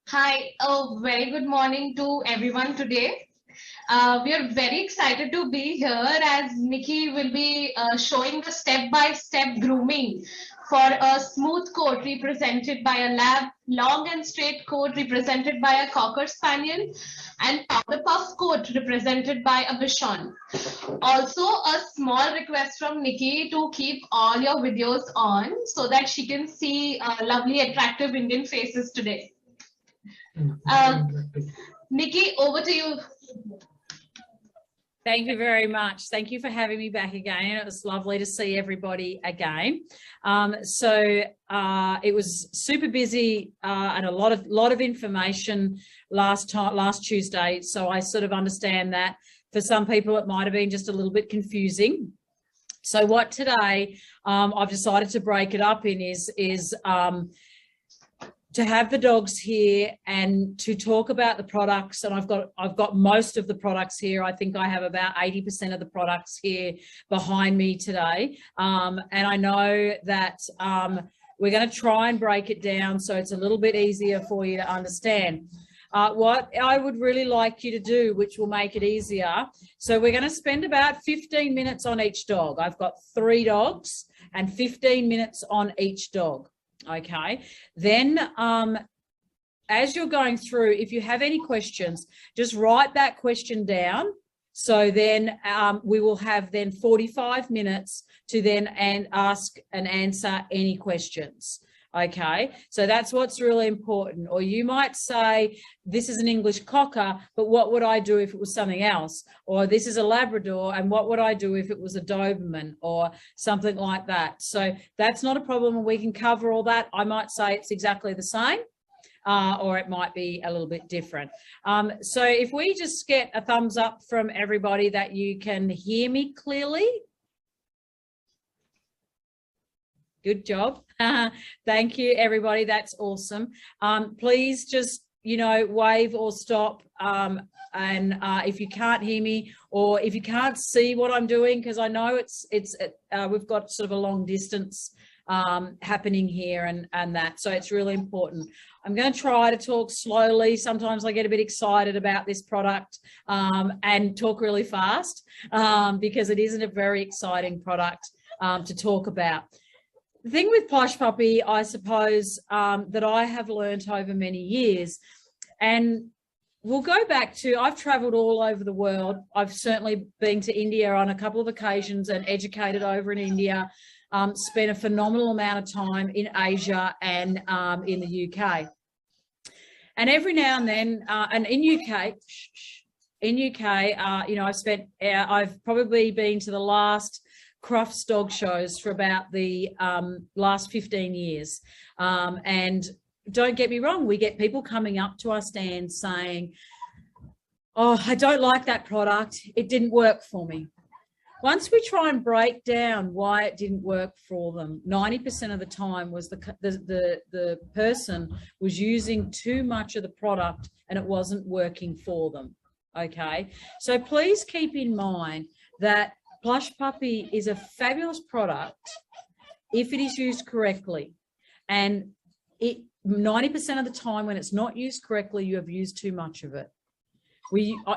Hi, a very good morning to everyone today. We are very excited to be here as Nikki will be showing the step-by-step grooming for a smooth coat represented by a lab, long and straight coat represented by a Cocker Spaniel, and powder puff coat represented by a Bichon. Also, a small request from Nikki to keep all your videos on so that she can see lovely, attractive Indian faces today. Nikki, over to you. Thank you very much. Thank you for having me back again. It was lovely to see everybody again. It was super busy and a lot of information last Tuesday. So I sort of understand that for some people it might have been just a little bit confusing. So what today I've decided to break it up in is to have the dogs here and to talk about the products. And I've got most of the products here. I think I have about 80% of the products here behind me today. And I know that we're going to try and break it down so it's a little bit easier for you to understand. What I would really like you to do, which will make it easier. So we're going to spend about 15 minutes on each dog. I've got 3 dogs and 15 minutes on each dog. Okay, then as you're going through, if you have any questions, just write that question down. So then we will have then 45 minutes to then ask and answer any questions. Okay, so that's what's really important. Or you might say, this is an English Cocker, but what would I do if it was something else? Or this is a Labrador, and what would I do if it was a Doberman or something like that? So that's not a problem, and we can cover all that. I might say it's exactly the same, or it might be a little bit different. So if we just get a thumbs up from everybody that you can hear me clearly. Good job. Thank you, everybody. That's awesome. Please just, wave or stop. If you can't hear me or if you can't see what I'm doing, because I know we've got sort of a long distance happening here and that. So it's really important. I'm going to try to talk slowly. Sometimes I get a bit excited about this product and talk really fast because it isn't a very exciting product to talk about. The thing with Plush Puppy, I suppose, that I have learnt over many years, and we'll go back to, I've travelled all over the world. I've certainly been to India on a couple of occasions and educated over in India, spent a phenomenal amount of time in Asia and in the UK. And every now and then, and in UK, I've probably been to the last Crufts dog shows for about the last 15 years. And don't get me wrong, we get people coming up to our stand saying, oh, I don't like that product. It didn't work for me. Once we try and break down why it didn't work for them, 90% of the time was the person was using too much of the product and it wasn't working for them. Okay, so please keep in mind that Plush Puppy is a fabulous product if it is used correctly. And 90% of the time when it's not used correctly, you have used too much of it.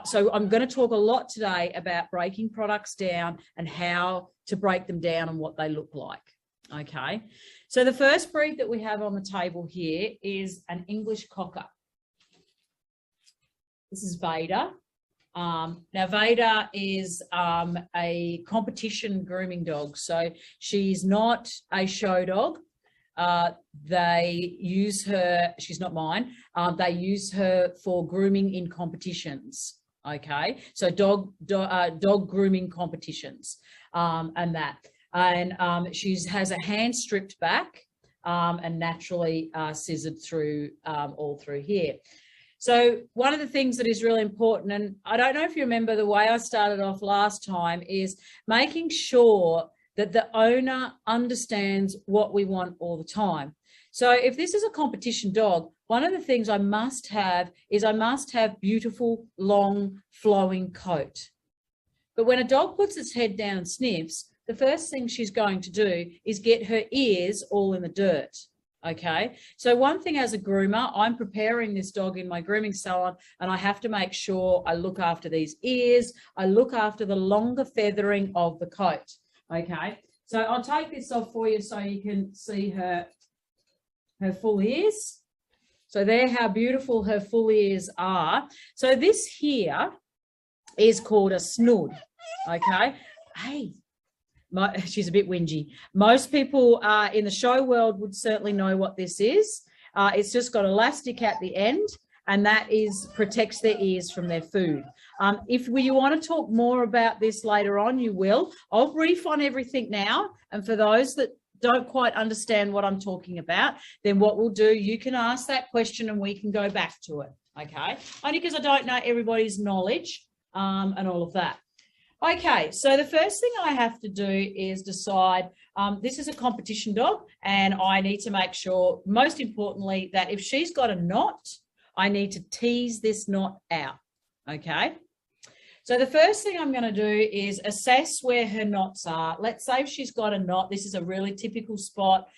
So I'm going to talk a lot today about breaking products down and how to break them down and what they look like. Okay, so the first breed that we have on the table here is an English Cocker. This is Vader. Now Vader is a competition grooming dog, so she's not a show dog. They use her, she's not mine, they use her for grooming in competitions. Okay, so dog grooming competitions and that. And she has a hand stripped back and naturally scissored through all through here. So one of the things that is really important, and I don't know if you remember the way I started off last time, is making sure that the owner understands what we want all the time. So if this is a competition dog, one of the things I must have is I must have beautiful, long, flowing coat. But when a dog puts its head down and sniffs, the first thing she's going to do is get her ears all in the dirt. Okay, so one thing as a groomer, I'm preparing this dog in my grooming salon, and I have to make sure I look after these ears. I look after the longer feathering of the coat. Okay, so I'll take this off for you so you can see her full ears. So there, how beautiful her full ears are. So this here is called a snood. Okay, hey. She's a bit whingy. Most people in the show world would certainly know what this is. It's just got elastic at the end, and that protects their ears from their food. If you want to talk more about this later on, you will. I'll brief on everything now, and for those that don't quite understand what I'm talking about, then what we'll do, you can ask that question and we can go back to it, okay? Only because I don't know everybody's knowledge and all of that. Okay, so the first thing I have to do is decide, this is a competition dog, and I need to make sure, most importantly, that if she's got a knot, I need to tease this knot out, okay? So the first thing I'm going to do is assess where her knots are. Let's say if she's got a knot, this is a really typical spot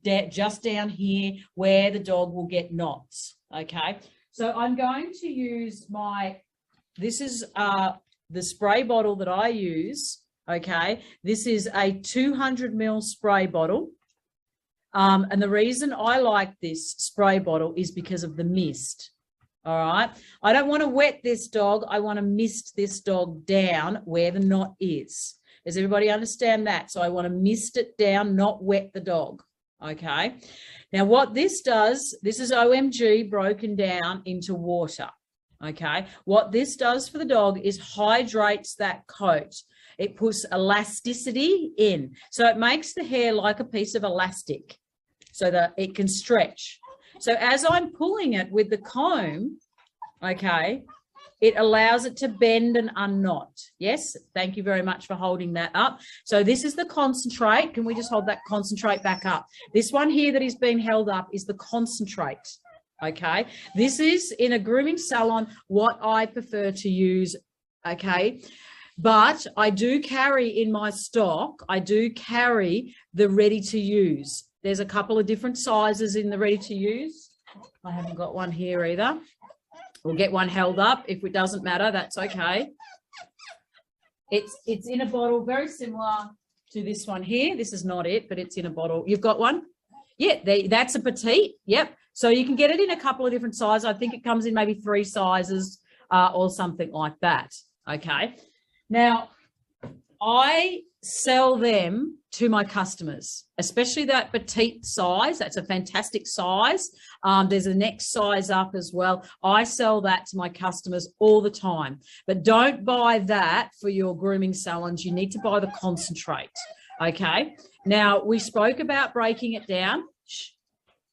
just down here where the dog will get knots, okay? So I'm going to use this is the spray bottle that I use, okay? This is a 200 ml spray bottle. And the reason I like this spray bottle is because of the mist, all right? I don't want to wet this dog. I want to mist this dog down where the knot is. Does everybody understand that? So I want to mist it down, not wet the dog, okay? Now what this does, this is OMG broken down into water. Okay, what this does for the dog is hydrates that coat. It puts elasticity in. So it makes the hair like a piece of elastic so that it can stretch. So as I'm pulling it with the comb, okay, it allows it to bend and unknot. Yes, thank you very much for holding that up. So this is the concentrate. Can we just hold that concentrate back up? This one here that is being held up is the concentrate. Okay, this is in a grooming salon what I prefer to use, okay, but I do carry in my stock, I do carry the ready to use. There's a couple of different sizes in the ready to use. I haven't got one here either. We'll get one held up. If it doesn't matter, that's okay. It's in a bottle very similar to this one here. This is not it, but it's in a bottle. You've got one? Yeah, that's a petite. Yep. So you can get it in a couple of different sizes. I think it comes in maybe 3 sizes or something like that. Okay. Now, I sell them to my customers, especially that petite size. That's a fantastic size. There's a next size up as well. I sell that to my customers all the time. But don't buy that for your grooming salons. You need to buy the concentrate. Okay. Now, we spoke about breaking it down.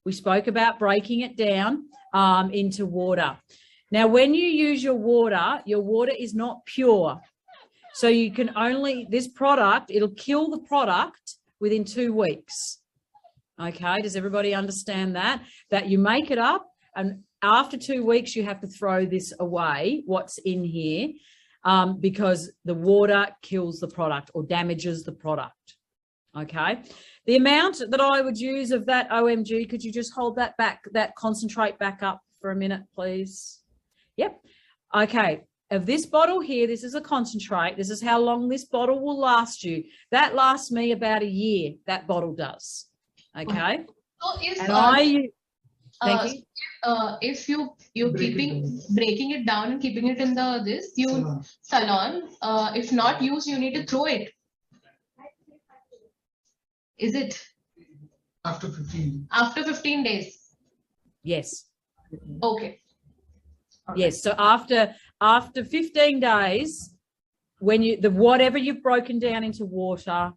We spoke about breaking it down into water. Now, when you use your water is not pure. So you can only, this product, it'll kill the product within 2 weeks. Okay, does everybody understand that? That you make it up and after 2 weeks, you have to throw this away, what's in here, because the water kills the product or damages the product. Okay, the amount that I would use of that OMG, could you just hold that back, that concentrate back up for a minute, please? Yep. Okay, of this bottle here, this is a concentrate. This is how long this bottle will last you. That lasts me about a year, that bottle does. Okay. So if, if you're breaking it down and keeping it in the salon, if not used, you need to throw it. Is it? After 15. After 15 days. Yes. Okay. Yes. So after 15 days, when whatever you've broken down into water,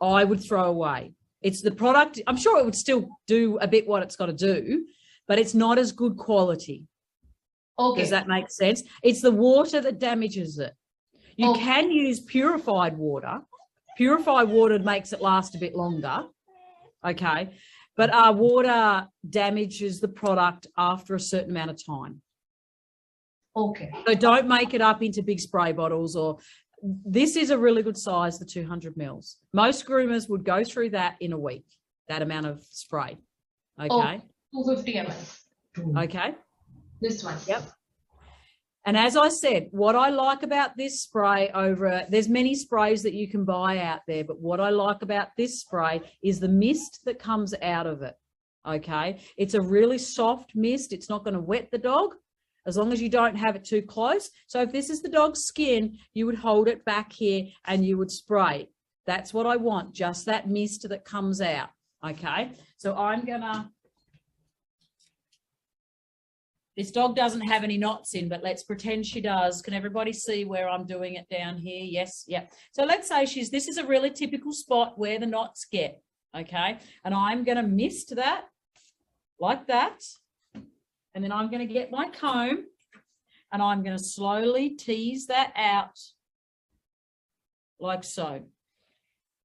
I would throw away. It's the product. I'm sure it would still do a bit what it's got to do, but it's not as good quality. Okay. Does that make sense? It's the water that damages it. You can use purified water. Purified water makes it last a bit longer. Okay. But our water damages the product after a certain amount of time. Okay. So don't make it up into big spray bottles, or this is a really good size, the 200 mils. Most groomers would go through that in a week. that amount of spray. Okay. Oh, 250 ml. Okay. This one. Yep. And as I said, what I like about this spray there's many sprays that you can buy out there, but what I like about this spray is the mist that comes out of it. Okay. It's a really soft mist. It's not going to wet the dog as long as you don't have it too close. So if this is the dog's skin, you would hold it back here and you would spray. That's what I want, just that mist that comes out. Okay. So I'm going to, this dog doesn't have any knots in, but let's pretend she does. Can everybody see where I'm doing it down here? Yes. Yeah. So let's say this is a really typical spot where the knots get. Okay. And I'm going to mist that like that. And then I'm going to get my comb and I'm going to slowly tease that out like so.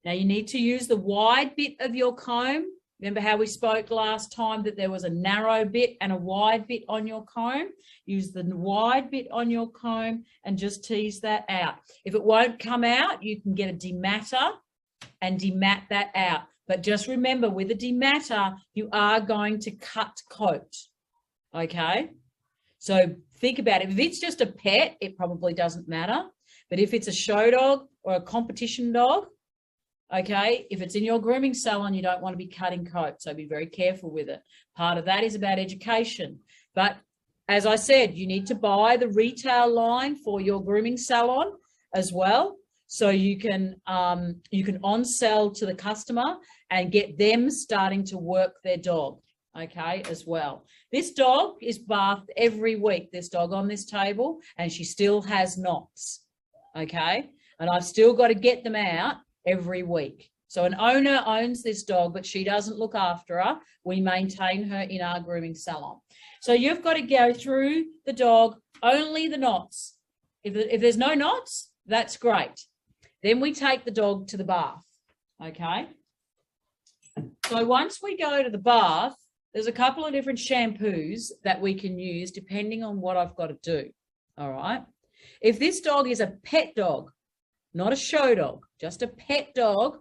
Now you need to use the wide bit of your comb. Remember how we spoke last time that there was a narrow bit and a wide bit on your comb? Use the wide bit on your comb and just tease that out. If it won't come out, you can get a dematter and demat that out. But just remember, with a dematter, you are going to cut coat. Okay? So think about it. If it's just a pet, it probably doesn't matter. But if it's a show dog or a competition dog, okay, if it's in your grooming salon, you don't want to be cutting coat, so be very careful with it. Part of that is about education. But as I said, you need to buy the retail line for your grooming salon as well, so you can on-sell to the customer and get them starting to work their dog, okay, as well. This dog is bathed every week, this dog on this table, and she still has knots, okay? And I've still got to get them out every week. So an owner owns this dog, but she doesn't look after her. We maintain her in our grooming salon. So you've got to go through the dog, only the knots. If there's no knots, that's great. Then we take the dog to the bath, okay? So once we go to the bath, there's a couple of different shampoos that we can use depending on what I've got to do, all right? If this dog is a pet dog, not a show dog, just a pet dog,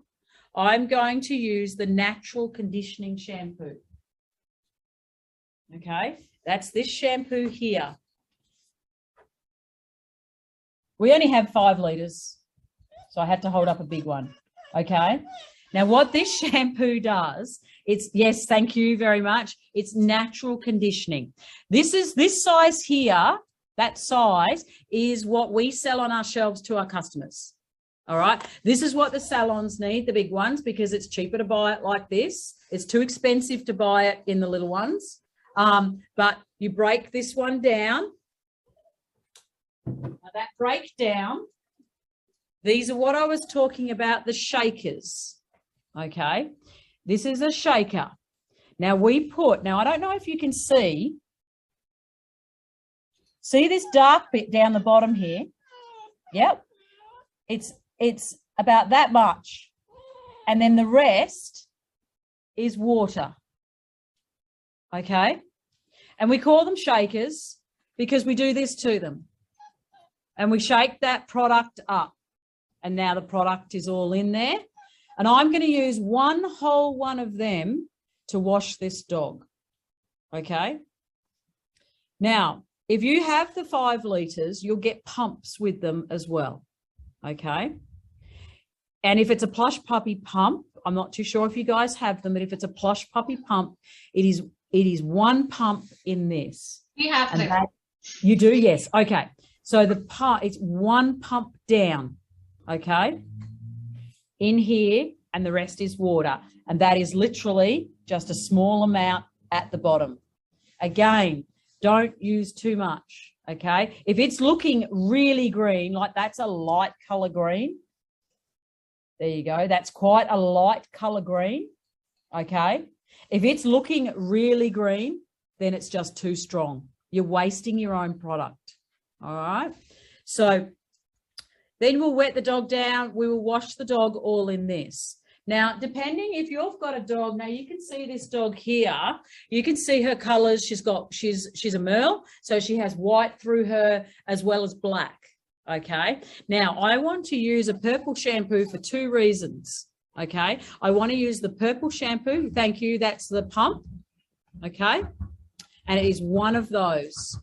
I'm going to use the natural conditioning shampoo. Okay, that's this shampoo here. We only have 5 litres, so I had to hold up a big one. Okay, now what this shampoo does, yes, thank you very much. It's natural conditioning. This size here, that size is what we sell on our shelves to our customers. All right, this is what the salons need, the big ones, because it's cheaper to buy it like this. It's too expensive to buy it in the little ones. But you break this one down. Now that breakdown, these are what I was talking about, the shakers. Okay, this is a shaker. Now I don't know if you can see this dark bit down the bottom here? Yep, it's about that much. And then the rest is water. Okay? And we call them shakers because we do this to them. And we shake that product up. And now the product is all in there. And I'm going to use one whole one of them to wash this dog. Okay? Now, if you have the 5 litres, you'll get pumps with them as well. Okay? And if it's a Plush puppy pump, I'm not too sure if you guys have them, but if it's a Plush puppy pump, it is one pump in this. We have them. You do, yes. Okay. So the part, it's one pump down. Okay. In here, and the rest is water. And that is literally just a small amount at the bottom. Again, don't use too much. Okay. If it's looking really green, like that's a light color green. There you go. That's quite a light color green. Okay. If it's looking really green, then it's just too strong. You're wasting your own product. All right. So then we'll wet the dog down. We will wash the dog all in this. Now, depending if you've got a dog, now you can see this dog here. You can see her colors. She's a merle, so she has white through her as well as black. Okay. Now, I want to use a purple shampoo for 2 reasons. Okay, I want to use the purple shampoo. Thank you. That's the pump. Okay, and it is one of those.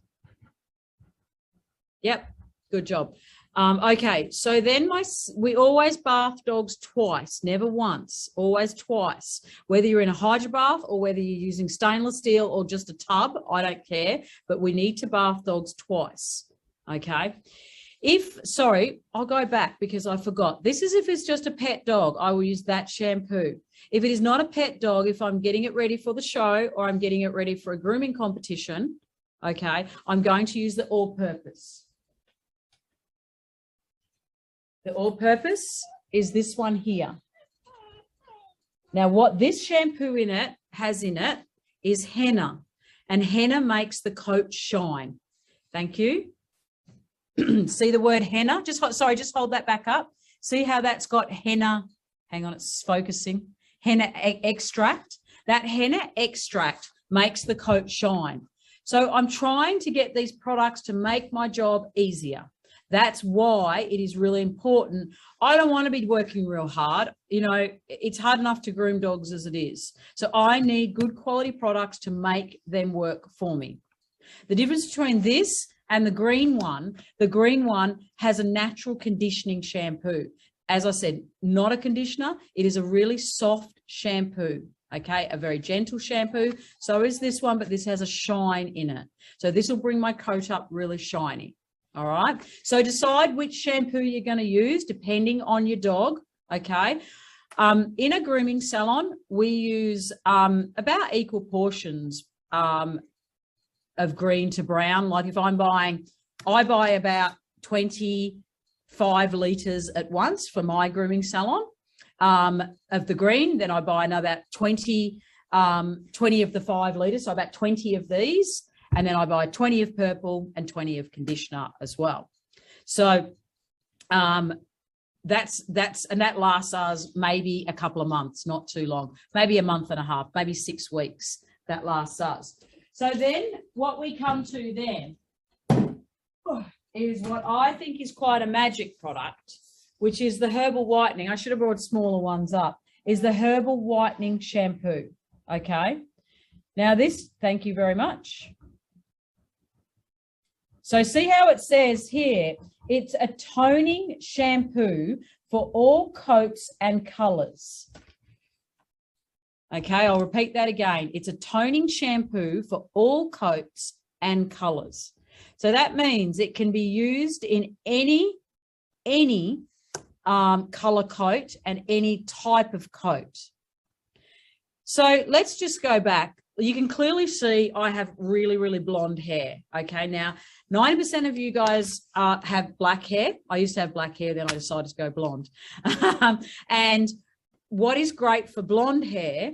Yep, good job. Okay, so then we always bath dogs twice, never once, always twice. Whether you're in a hydro bath or whether you're using stainless steel or just a tub, I don't care, but we need to bath dogs twice. Okay. Sorry, I'll go back because I forgot. This is if it's just a pet dog, I will use that shampoo. If it is not a pet dog, if I'm getting it ready for the show or I'm getting it ready for a grooming competition, okay, I'm going to use the all-purpose. The all-purpose is this one here. Now, what this shampoo has in it is henna, and henna makes the coat shine. Thank you. See the word henna? Just hold that back up. See how that's got henna? Hang on, it's focusing. Henna extract. That henna extract makes the coat shine. So I'm trying to get these products to make my job easier. That's why it is really important. I don't want to be working real hard. You know, it's hard enough to groom dogs as it is. So I need good quality products to make them work for me. The difference between this and the green one has a natural conditioning shampoo. As I said, not a conditioner. It is a really soft shampoo, okay? A very gentle shampoo. So is this one, but this has a shine in it. So this will bring my coat up really shiny, all right? So decide which shampoo you're going to use depending on your dog, okay? In a grooming salon, we use about equal portions of green to brown. Like if I buy about 25 litres at once for my grooming salon of the green. Then I buy another 20 of the 5 litres, so about 20 of these. And then I buy 20 of purple and 20 of conditioner as well. So and that lasts us maybe a couple of months, not too long, maybe a month and a half, maybe 6 weeks that lasts us. So then what we come to then is what I think is quite a magic product, which is the herbal whitening. I should have brought smaller ones up, is the herbal whitening shampoo. Okay. Now this, thank you very much. So see how it says here, it's a toning shampoo for all coats and colors. Okay, I'll repeat that again. It's a toning shampoo for all coats and colors. So that means it can be used in any color coat and any type of coat. So let's just go back. You can clearly see I have really, really blonde hair. Okay, now 90% of you guys have black hair. I used to have black hair, then I decided to go blonde. And what is great for blonde hair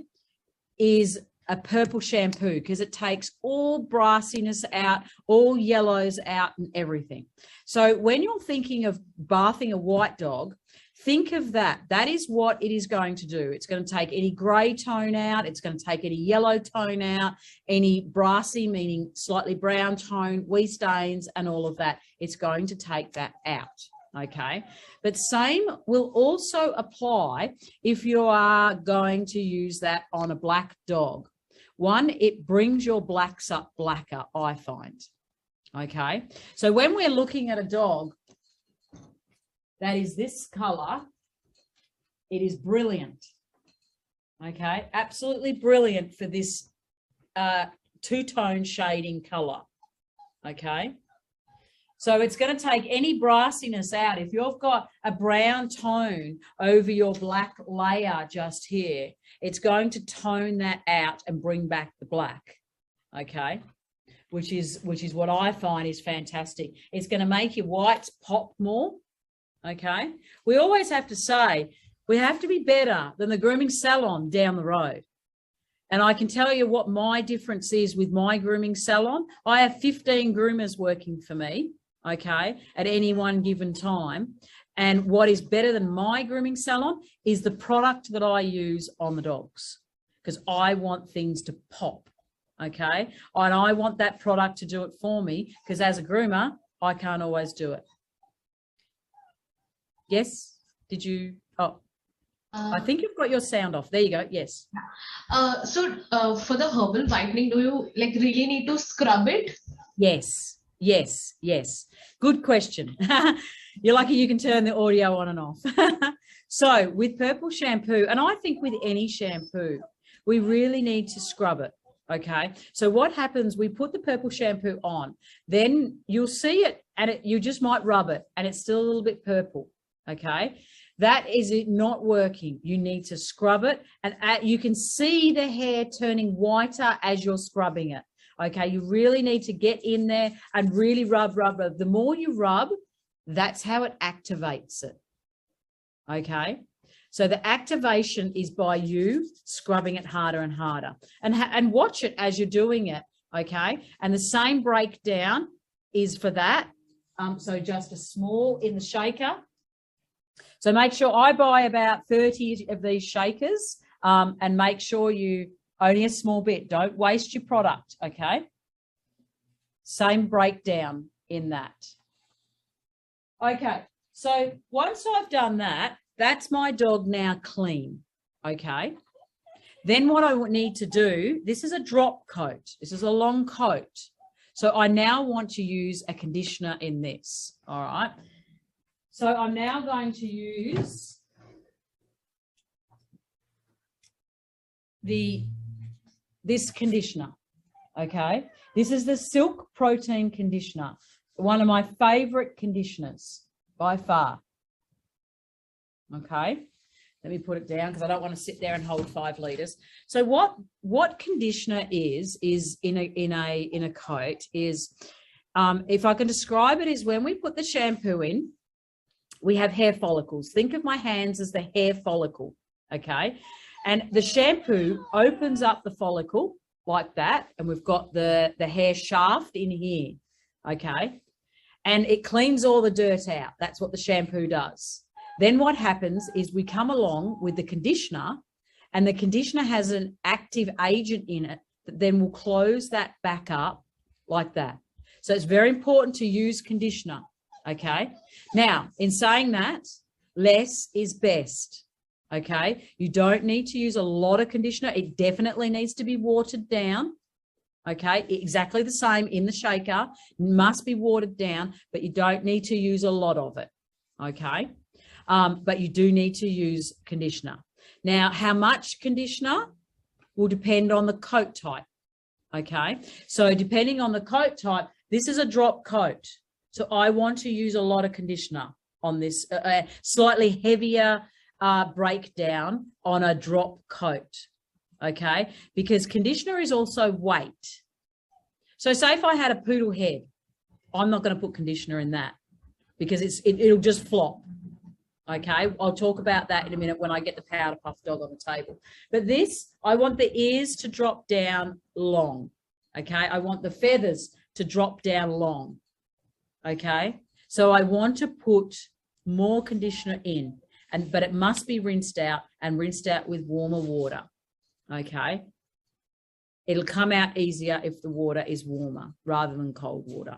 is a purple shampoo because it takes all brassiness out, all yellows out and everything. So when you're thinking of bathing a white dog, think of that. That is what it is going to do. It's going to take any grey tone out. It's going to take any yellow tone out, any brassy, meaning slightly brown tone, wee stains and all of that. It's going to take that out. Okay, but same will also apply if you are going to use that on a black dog. One, it brings your blacks up blacker, I find. Okay, so when we're looking at a dog that is this color, it is brilliant. Okay, absolutely brilliant for this two-tone shading color. Okay. So it's going to take any brassiness out. If you've got a brown tone over your black layer just here, it's going to tone that out and bring back the black, okay? Which is what I find is fantastic. It's going to make your whites pop more, okay? We always have to say we have to be better than the grooming salon down the road. And I can tell you what my difference is with my grooming salon. I have 15 groomers working for me, okay, at any one given time. And what is better than my grooming salon is the product that I use on the dogs, because I want things to pop, okay? And I want that product to do it for me, because as a groomer, I can't always do it. Yes? Did you? Oh. I think you've got your sound off. There you go. Yes. For the herbal whitening, do you like really need to scrub it? Yes. Yes. Yes. Good question. You're lucky you can turn the audio on and off. So with purple shampoo, and I think with any shampoo, we really need to scrub it. Okay. So what happens, we put the purple shampoo on, then you'll see it and you just might rub it and it's still a little bit purple. Okay. That is it not working. You need to scrub it, and you can see the hair turning whiter as you're scrubbing it. Okay. You really need to get in there and really rub. The more you rub, that's how it activates it. Okay. So the activation is by you scrubbing it harder and harder, and watch it as you're doing it. Okay. And the same breakdown is for that. So just a small in the shaker. So make sure I buy about 30 of these shakers, and make sure you only a small bit. Don't waste your product. Okay. Same breakdown in that. Okay. So once I've done that, that's my dog now clean. Okay. Then what I need to do, this is a drop coat. This is a long coat. So I now want to use a conditioner in this. All right. So I'm now going to use this conditioner. Okay. This is the Silk Protein Conditioner. One of my favorite conditioners by far. Okay. Let me put it down because I don't want to sit there and hold 5 litres. So what conditioner is in a coat is, if I can describe it, is when we put the shampoo in, we have hair follicles. Think of my hands as the hair follicle. Okay. And the shampoo opens up the follicle like that. And we've got the hair shaft in here. Okay. And it cleans all the dirt out. That's what the shampoo does. Then what happens is we come along with the conditioner, and the conditioner has an active agent in it that then will close that back up like that. So it's very important to use conditioner. Okay. Now, in saying that, less is best. Okay. You don't need to use a lot of conditioner. It definitely needs to be watered down. Okay. Exactly the same in the shaker. It must be watered down, but you don't need to use a lot of it. Okay. But you do need to use conditioner. Now, how much conditioner will depend on the coat type. Okay. So depending on the coat type, this is a drop coat. So I want to use a lot of conditioner on this, slightly heavier breakdown on a drop coat. Okay. Because conditioner is also weight. So say if I had a poodle head, I'm not going to put conditioner in that because it'll just flop. Okay, I'll talk about that in a minute when I get the powder puff dog on the table. But this, I want the ears to drop down long. Okay, I want the feathers to drop down long. Okay, so I want to put more conditioner in, but it must be rinsed out with warmer water. Okay, it'll come out easier if the water is warmer rather than cold water.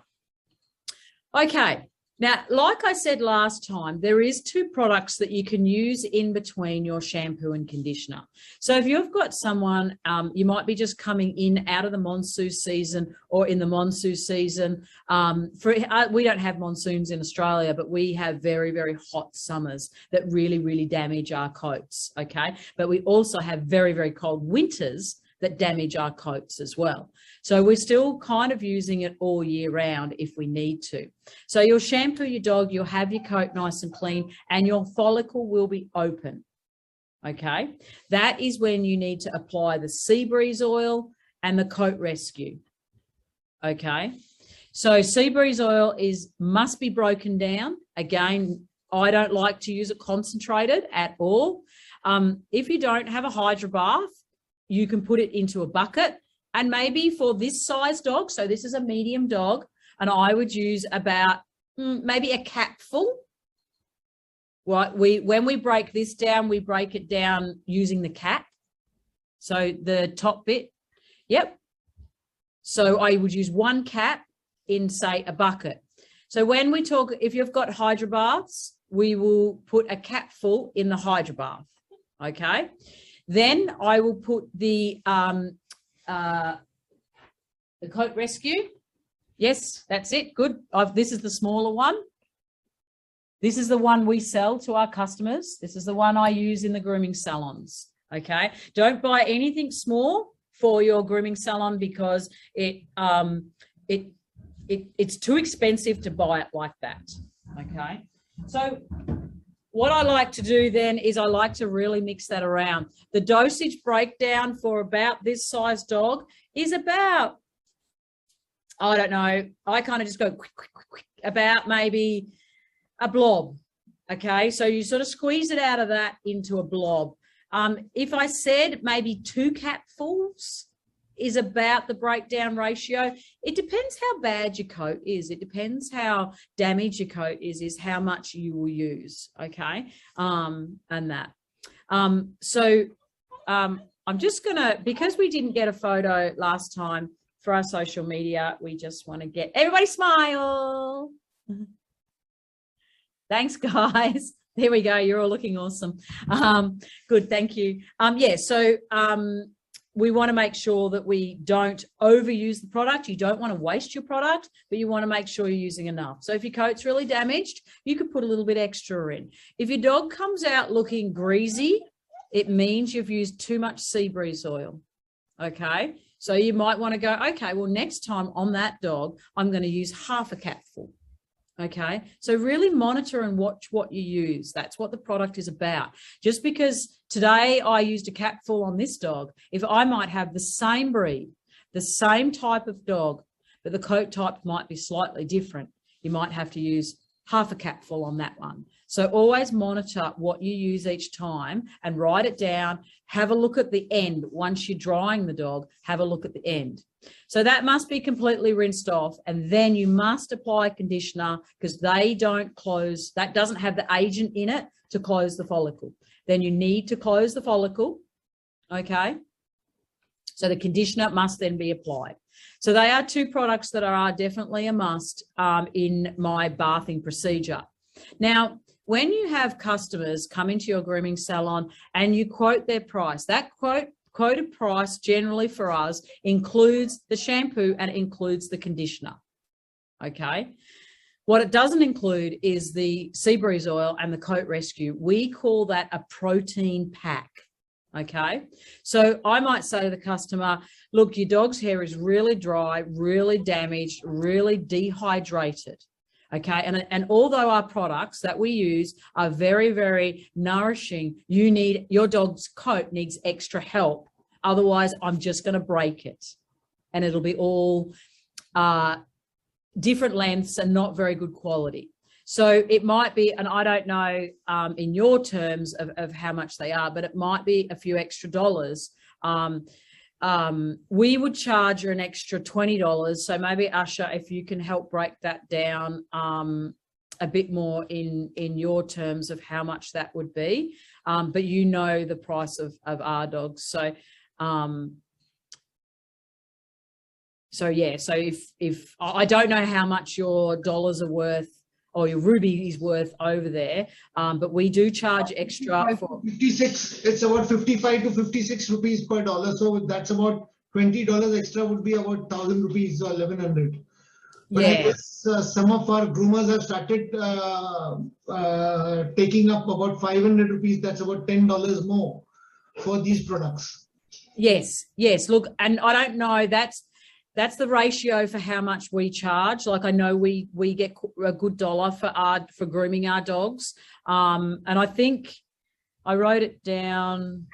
Okay. Now, like I said last time, there is 2 products that you can use in between your shampoo and conditioner. So if you've got someone, you might be just coming in out of the monsoon season or in the monsoon season. We don't have monsoons in Australia, but we have very, very hot summers that really, really damage our coats. Okay. But we also have very, very cold winters that damage our coats as well. So we're still kind of using it all year round if we need to. So you'll shampoo your dog, you'll have your coat nice and clean, and your follicle will be open. Okay. That is when you need to apply the sea breeze oil and the coat rescue. Okay. So sea breeze oil must be broken down. Again, I don't like to use it concentrated at all. If you don't have a hydro bath, you can put it into a bucket, and maybe for this size dog, so this is a medium dog, and I would use about maybe a capful. Right, when we break this down, we break it down using the cap. So the top bit, yep. So I would use 1 cap in, say, a bucket. So when we talk, if you've got hydro baths, we will put a capful in the hydro bath. Okay. Then I will put the Coat Rescue. Yes, that's it. Good. This is the smaller one. This is the one we sell to our customers. This is the one I use in the grooming salons. Okay. Don't buy anything small for your grooming salon because it's too expensive to buy it like that. Okay. So what I like to do then is I like to really mix that around. The dosage breakdown for about this size dog is about, I don't know, I kind of just go quick, about maybe a blob. Okay, so you sort of squeeze it out of that into a blob. If I said maybe 2 capfuls is about the breakdown ratio, it depends how bad your coat is. It depends how damaged your coat is how much you will use. Okay, and that. So I'm just gonna, because we didn't get a photo last time for our social media, we just want to get everybody smile. Thanks, guys. There we go. You're all looking awesome. Good. Thank you. Yeah. So we want to make sure that we don't overuse the product. You don't want to waste your product, but you want to make sure you're using enough. So if your coat's really damaged, you could put a little bit extra in. If your dog comes out looking greasy, it means you've used too much sea breeze oil. Okay. So you might want to go, okay, well, next time on that dog, I'm going to use half a capful. Okay. So really monitor and watch what you use. That's what the product is about. Just because today I used a capful on this dog, if I might have the same breed, the same type of dog, but the coat type might be slightly different, you might have to use half a capful on that one. So always monitor what you use each time and write it down. Have a look at the end. Once you're drying the dog, have a look at the end. So that must be completely rinsed off, and then you must apply conditioner because they don't close. That doesn't have the agent in it to close the follicle. Then you need to close the follicle. Okay. So the conditioner must then be applied. So they are 2 products that are definitely a must in my bathing procedure. Now, when you have customers come into your grooming salon and you quote their price, that quoted price generally for us includes the shampoo and includes the conditioner. Okay. What it doesn't include is the sea breeze oil and the coat rescue. We call that a protein pack. Okay. So I might say to the customer, look, your dog's hair is really dry, really damaged, really dehydrated. Okay. And although our products that we use are very, very nourishing, your dog's coat needs extra help. Otherwise, I'm just going to break it. And it'll be all different lengths and not very good quality. So it might be, and I don't know in your terms of how much they are, but it might be a few extra dollars. We would charge you an extra $20. So maybe Usher, if you can help break that down a bit more in your terms of how much that would be. But you know the price of our dogs. So yeah, so if I don't know how much your dollars are worth or your ruby is worth over there, but we do charge extra for 56. It's about 55 to 56 rupees per dollar. So that's about $20 extra would be about 1,000 rupees or 1,100. But I guess some of our groomers have started taking up about 500 rupees. That's about $10 more for these products. Yes. Look, and I don't know, that's the ratio for how much we charge. Like I know we get a good dollar for grooming our dogs. And I think I wrote it down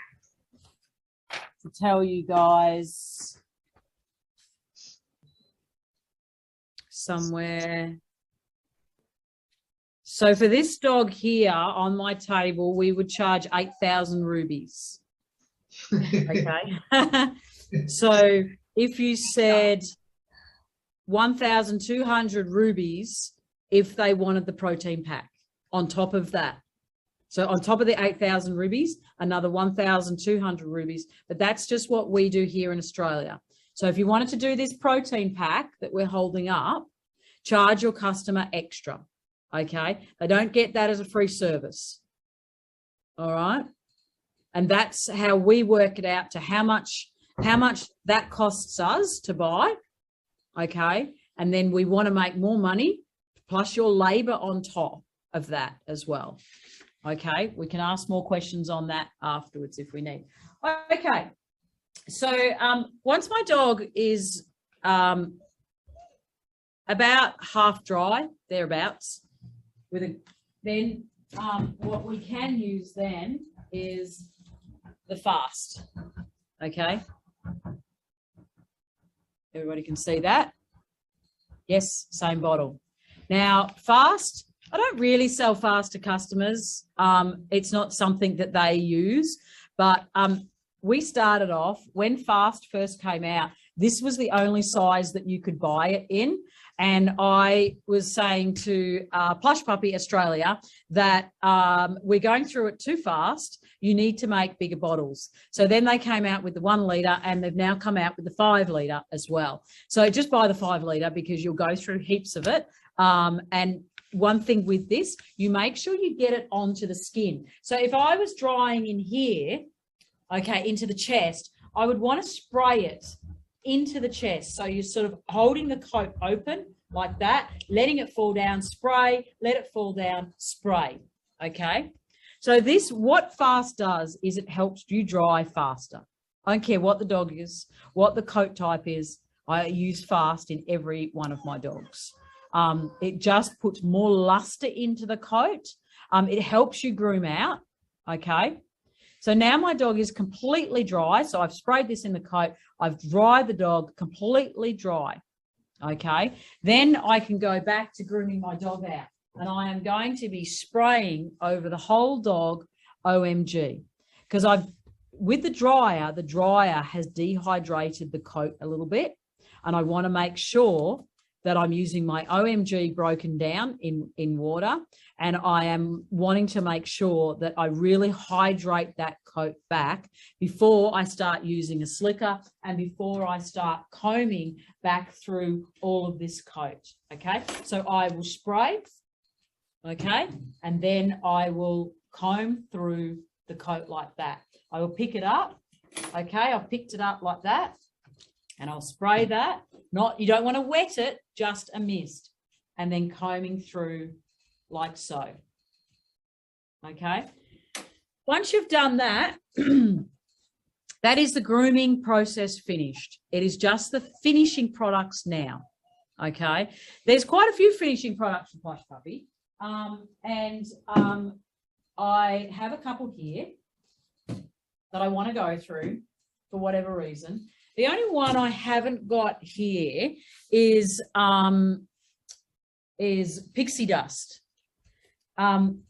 to tell you guys somewhere. So for this dog here on my table, we would charge 8,000 rupees. Okay. So if you said 1,200 rupees if they wanted the protein pack on top of that. So on top of the 8,000 rupees, another 1,200 rupees. But that's just what we do here in Australia. So if you wanted to do this protein pack that we're holding up, charge your customer extra. Okay. They don't get that as a free service. All right. And that's how we work it out to how much that costs us to buy. Okay. And then we want to make more money plus your labor on top of that as well. Okay. We can ask more questions on that afterwards if we need. Okay. So once my dog is about half dry, thereabouts, then what we can use then is the fast. Okay. Everybody can see that? Yes, same bottle. Now, fast, I don't really sell fast to customers. It's not something that they use, but we started off when fast first came out. This was the only size that you could buy it in. And I was saying to Plush Puppy Australia that we're going through it too fast. You need to make bigger bottles. So then they came out with the 1 litre, and they've now come out with the 5 litre as well. So just buy the 5 litre because you'll go through heaps of it. And one thing with this, you make sure you get it onto the skin. So if I was drying in here, okay, into the chest, I would want to spray it into the chest. So you're sort of holding the coat open like that, letting it fall down, spray, let it fall down, spray. Okay. So this, what fast does is it helps you dry faster. I don't care what the dog is, what the coat type is. I use fast in every one of my dogs. It just puts more luster into the coat. It helps you groom out. Okay. So now my dog is completely dry. So I've sprayed this in the coat. I've dried the dog completely dry. Okay. Then I can go back to grooming my dog out. And I am going to be spraying over the whole dog OMG. Because with the dryer has dehydrated the coat a little bit. And I want to make sure that I'm using my OMG broken down in water. And I am wanting to make sure that I really hydrate that coat back before I start using a slicker and before I start combing back through all of this coat. Okay, so I will spray, okay, and then I will comb through the coat like that. I will pick it up, okay, I've picked it up like that, and I'll spray that. You don't want to wet it, just a mist, and then combing through like so. Okay. Once you've done that, that is the grooming process finished. It is just the finishing products now. Okay. There's quite a few finishing products for Plush Puppy. I have a couple here that I want to go through for whatever reason. The only one I haven't got here is pixie dust.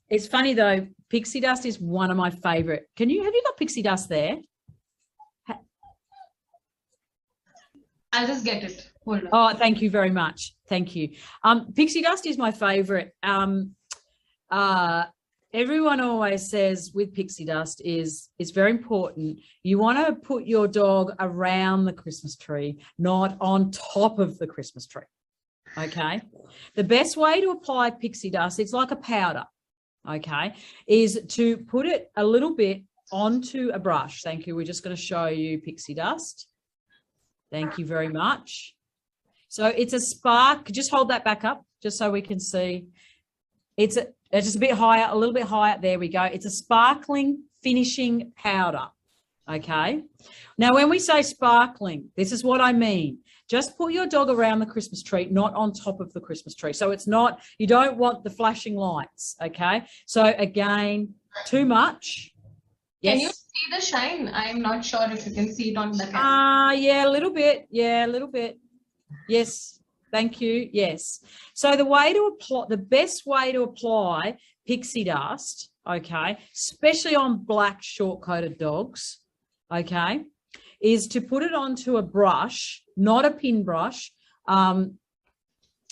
It's funny though, pixie dust is one of my favorite. Have you got pixie dust there? I'll just get it. Hold on. Oh, thank you very much. Thank you. Pixie dust is my favorite. Everyone always says with pixie dust it's very important. You want to put your dog around the Christmas tree, not on top of the Christmas tree. Okay. The best way to apply pixie dust, it's like a powder, okay, is to put it a little bit onto a brush. Thank you. We're just going to show you pixie dust. Thank you very much. So it's a spark. Just hold that back up just so we can see. It's just a bit higher, a little bit higher. There we go. It's a sparkling finishing powder. Okay. Now, when we say sparkling, this is what I mean. Just put your dog around the Christmas tree, not on top of the Christmas tree. So it's not, you don't want the flashing lights. Okay. So again, too much. Yes. Can you see the shine? I'm not sure if you can see it on the camera. Yeah, a little bit. Yeah, a little bit. Yes. Thank you. Yes. So the best way to apply pixie dust, okay, especially on black short-coated dogs, okay, is to put it onto a brush, not a pin brush. I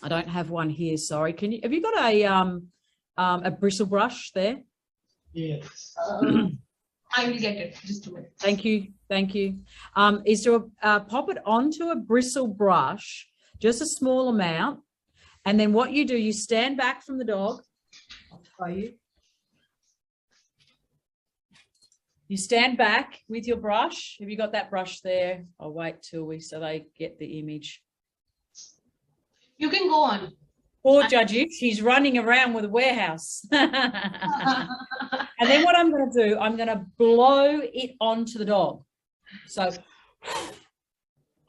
don't have one here. Sorry. Have you got a bristle brush there? Yes. I will get it. Just a minute. Thank you. Thank you. Is to pop it onto a bristle brush, just a small amount. And then what you do, you stand back from the dog. I'll show you. You stand back with your brush. Have you got that brush there? I'll wait till so they get the image. You can go on. Poor Judgy, she's running around with a warehouse. And then what I'm going to do, I'm going to blow it onto the dog. So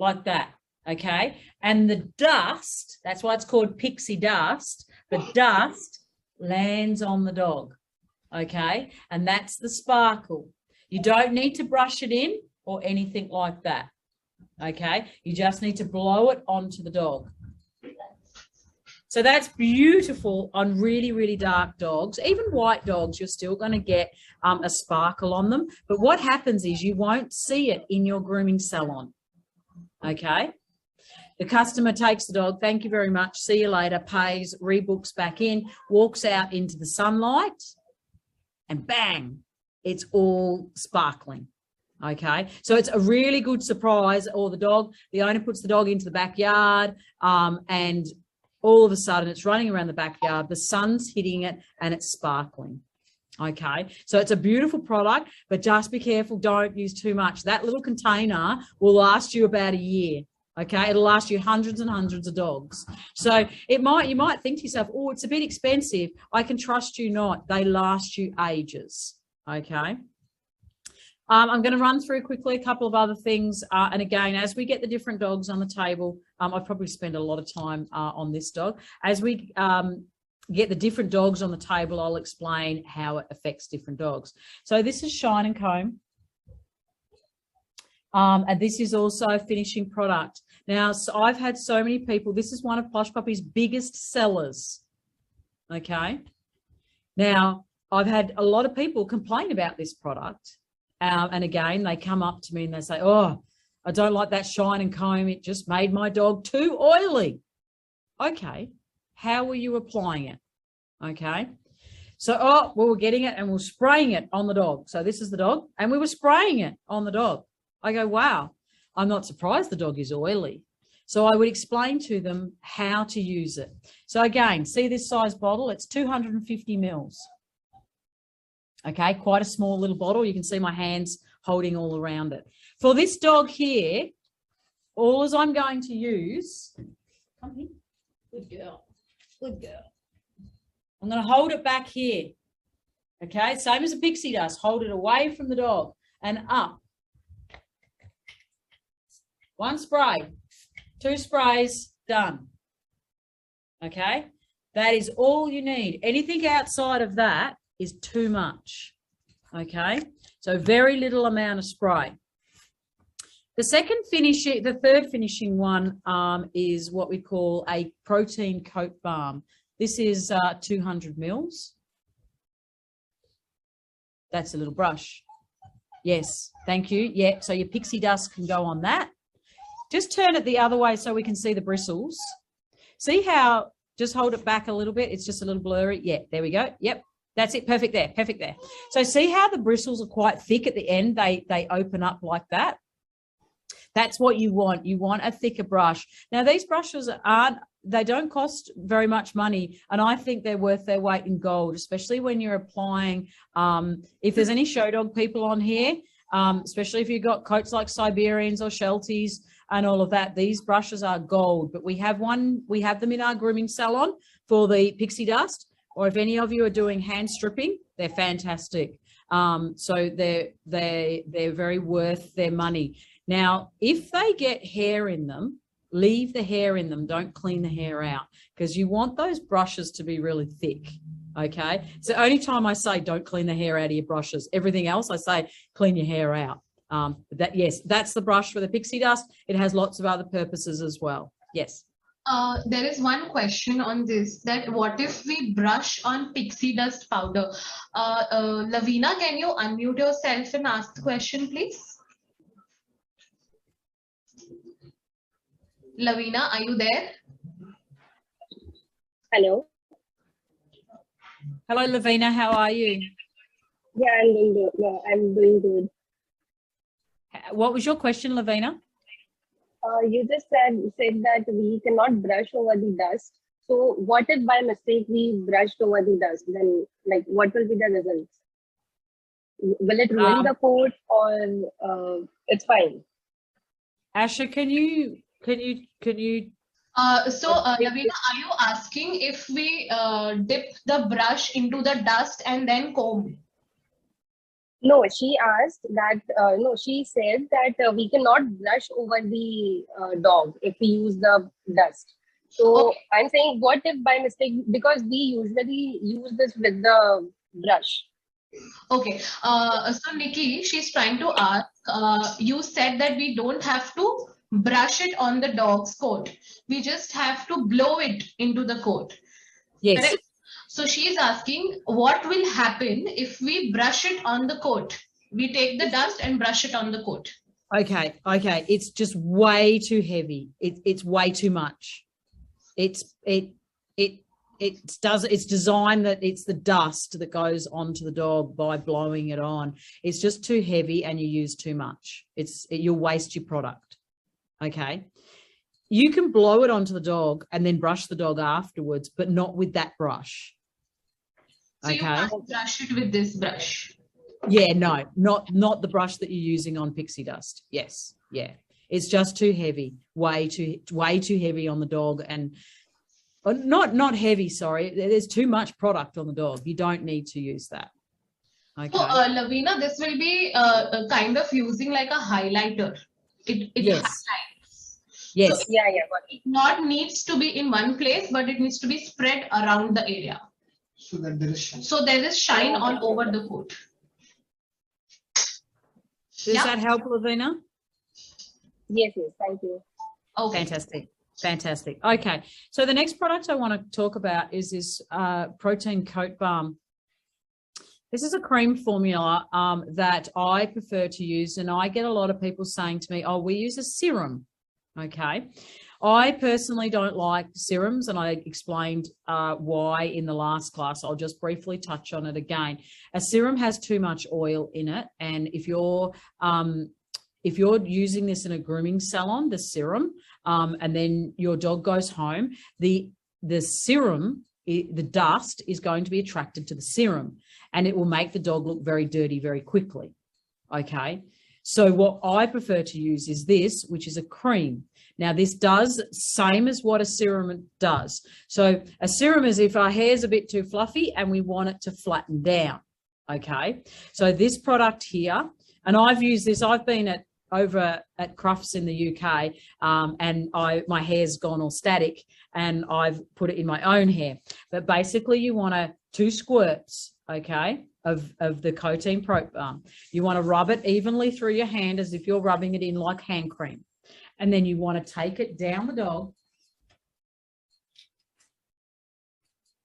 like that, okay? And the dust, that's why it's called pixie dust, the dust lands on the dog, okay? And that's the sparkle. You don't need to brush it in or anything like that, okay? You just need to blow it onto the dog. So that's beautiful on really, really dark dogs. Even white dogs, you're still going to get a sparkle on them. But what happens is you won't see it in your grooming salon, okay? The customer takes the dog, thank you very much, see you later, pays, rebooks back in, walks out into the sunlight, and bang, it's all sparkling, okay? So it's a really good surprise. Or the owner puts the dog into the backyard and all of a sudden it's running around the backyard, the sun's hitting it and it's sparkling, okay? So it's a beautiful product, but just be careful, don't use too much. That little container will last you about a year, okay? It'll last you hundreds and hundreds of dogs. So you might think to yourself, oh, it's a bit expensive. I can trust you not. They last you ages, okay? I'm going to run through quickly a couple of other things. And again, as we get the different dogs on the table, I probably spend a lot of time on this dog. As we get the different dogs on the table, I'll explain how it affects different dogs. So this is Shine and Comb. And this is also a finishing product. Now, so I've had so many people, this is one of Plush Puppy's biggest sellers, okay? Now, I've had a lot of people complain about this product. And again, they come up to me and they say, oh, I don't like that Shine and Comb. It just made my dog too oily. Okay, how were you applying it? Okay, so, well, we're getting it and we're spraying it on the dog. So this is the dog and we were spraying it on the dog. I go, wow, I'm not surprised the dog is oily. So I would explain to them how to use it. So again, see this size bottle? It's 250 mils. Okay, quite a small little bottle. You can see my hands holding all around it. For this dog here, all as I'm going to use, come here, good girl, good girl. I'm going to hold it back here. Okay, same as a pixie dust. Hold it away from the dog and up. One spray, 2 sprays, done. Okay, that is all you need. Anything outside of that is too much, okay? So very little amount of spray. The third finishing one is what we call a protein coat balm. This is 200 mils. That's a little brush. Yes, thank you. Yeah, so your pixie dust can go on that. Just turn it the other way so we can see the bristles. See how, just hold it back a little bit. It's just a little blurry. Yeah, there we go. Yep. That's it. Perfect there. Perfect there. So see how the bristles are quite thick at the end? They open up like that. That's what you want. You want a thicker brush. Now, these brushes they don't cost very much money, and I think they're worth their weight in gold, especially when you're applying. If there's any show dog people on here, especially if you've got coats like Siberians or Shelties and all of that, these brushes are gold. But we have them in our grooming salon for the pixie dust. Or if any of you are doing hand stripping, they're fantastic. So they're very worth their money. Now, if they get hair in them, leave the hair in them. Don't clean the hair out because you want those brushes to be really thick, okay? It's the only time I say don't clean the hair out of your brushes. Everything else I say clean your hair out. Yes, that's the brush for the pixie dust. It has lots of other purposes as well. Yes. There is one question on this, that what if we brush on pixie dust powder? Lavina, can you unmute yourself and ask the question, please? Lavina, are you there? Hello. Hello, Lavina. How are you? Yeah, I'm doing good. No, I'm doing good. What was your question, Lavina? You just said that we cannot brush over the dust. So what if by mistake we brushed over the dust? Then, like, what will be the results? will it ruin the coat or it's fine? Asha, can you Lavina, are you asking if we dip the brush into the dust and then comb? No, she asked that, no, she said that we cannot brush over the dog if we use the dust. So Okay. I'm saying, what if by mistake, because we usually use this with the brush. Okay. So Nikki, she's trying to ask, you said that we don't have to brush it on the dog's coat. We just have to blow it into the coat. yes. Correct? So she's asking, what will happen if we brush it on the coat? We take the dust and brush it on the coat. Okay. It's just way too heavy. It's way too much. It's designed that it's the dust that goes onto the dog by blowing it on. It's just too heavy and you use too much. You'll waste your product. Okay. You can blow it onto the dog and then brush the dog afterwards, but not with that brush. So you can't brush it with this brush. Yeah, no, not the brush that you're using on pixie dust. Yes, yeah, it's just too heavy, way too heavy on the dog, and not heavy. Sorry, there's too much product on the dog. You don't need to use that. Okay. So Lavina, this will be kind of using like a highlighter. It Yes. highlights. Yes. So Yeah, got it. it not needs to be in one place, but it needs to be spread around the area. So that there is shine. So there is shine all over the coat. Does Yeah. that help, Lavina? Yes, thank you. Okay. Fantastic. Okay, so the next product I want to talk about is this protein coat balm. This is a cream formula that I prefer to use, and I get a lot of people saying to me, oh, we use a serum. Okay, I personally don't like serums, and I explained why in the last class. I'll just briefly touch on it again. A serum has too much oil in it, and if you're using this in a grooming salon, the serum, and then your dog goes home, the serum, the dust is going to be attracted to the serum, and it will make the dog look very dirty very quickly. Okay, so what I prefer to use is this, which is a cream. Now, this does same as what a serum does. So a serum is if our hair's a bit too fluffy and we want it to flatten down. Okay, so this product here, and I've used this, I've been over at Crufts in the UK, and my hair's gone all static, and I've put it in my own hair. But basically, you want 2 squirts, okay, of the Coteine Pro Balm. You want to rub it evenly through your hand as if you're rubbing it in like hand cream. And then you want to take it down the dog.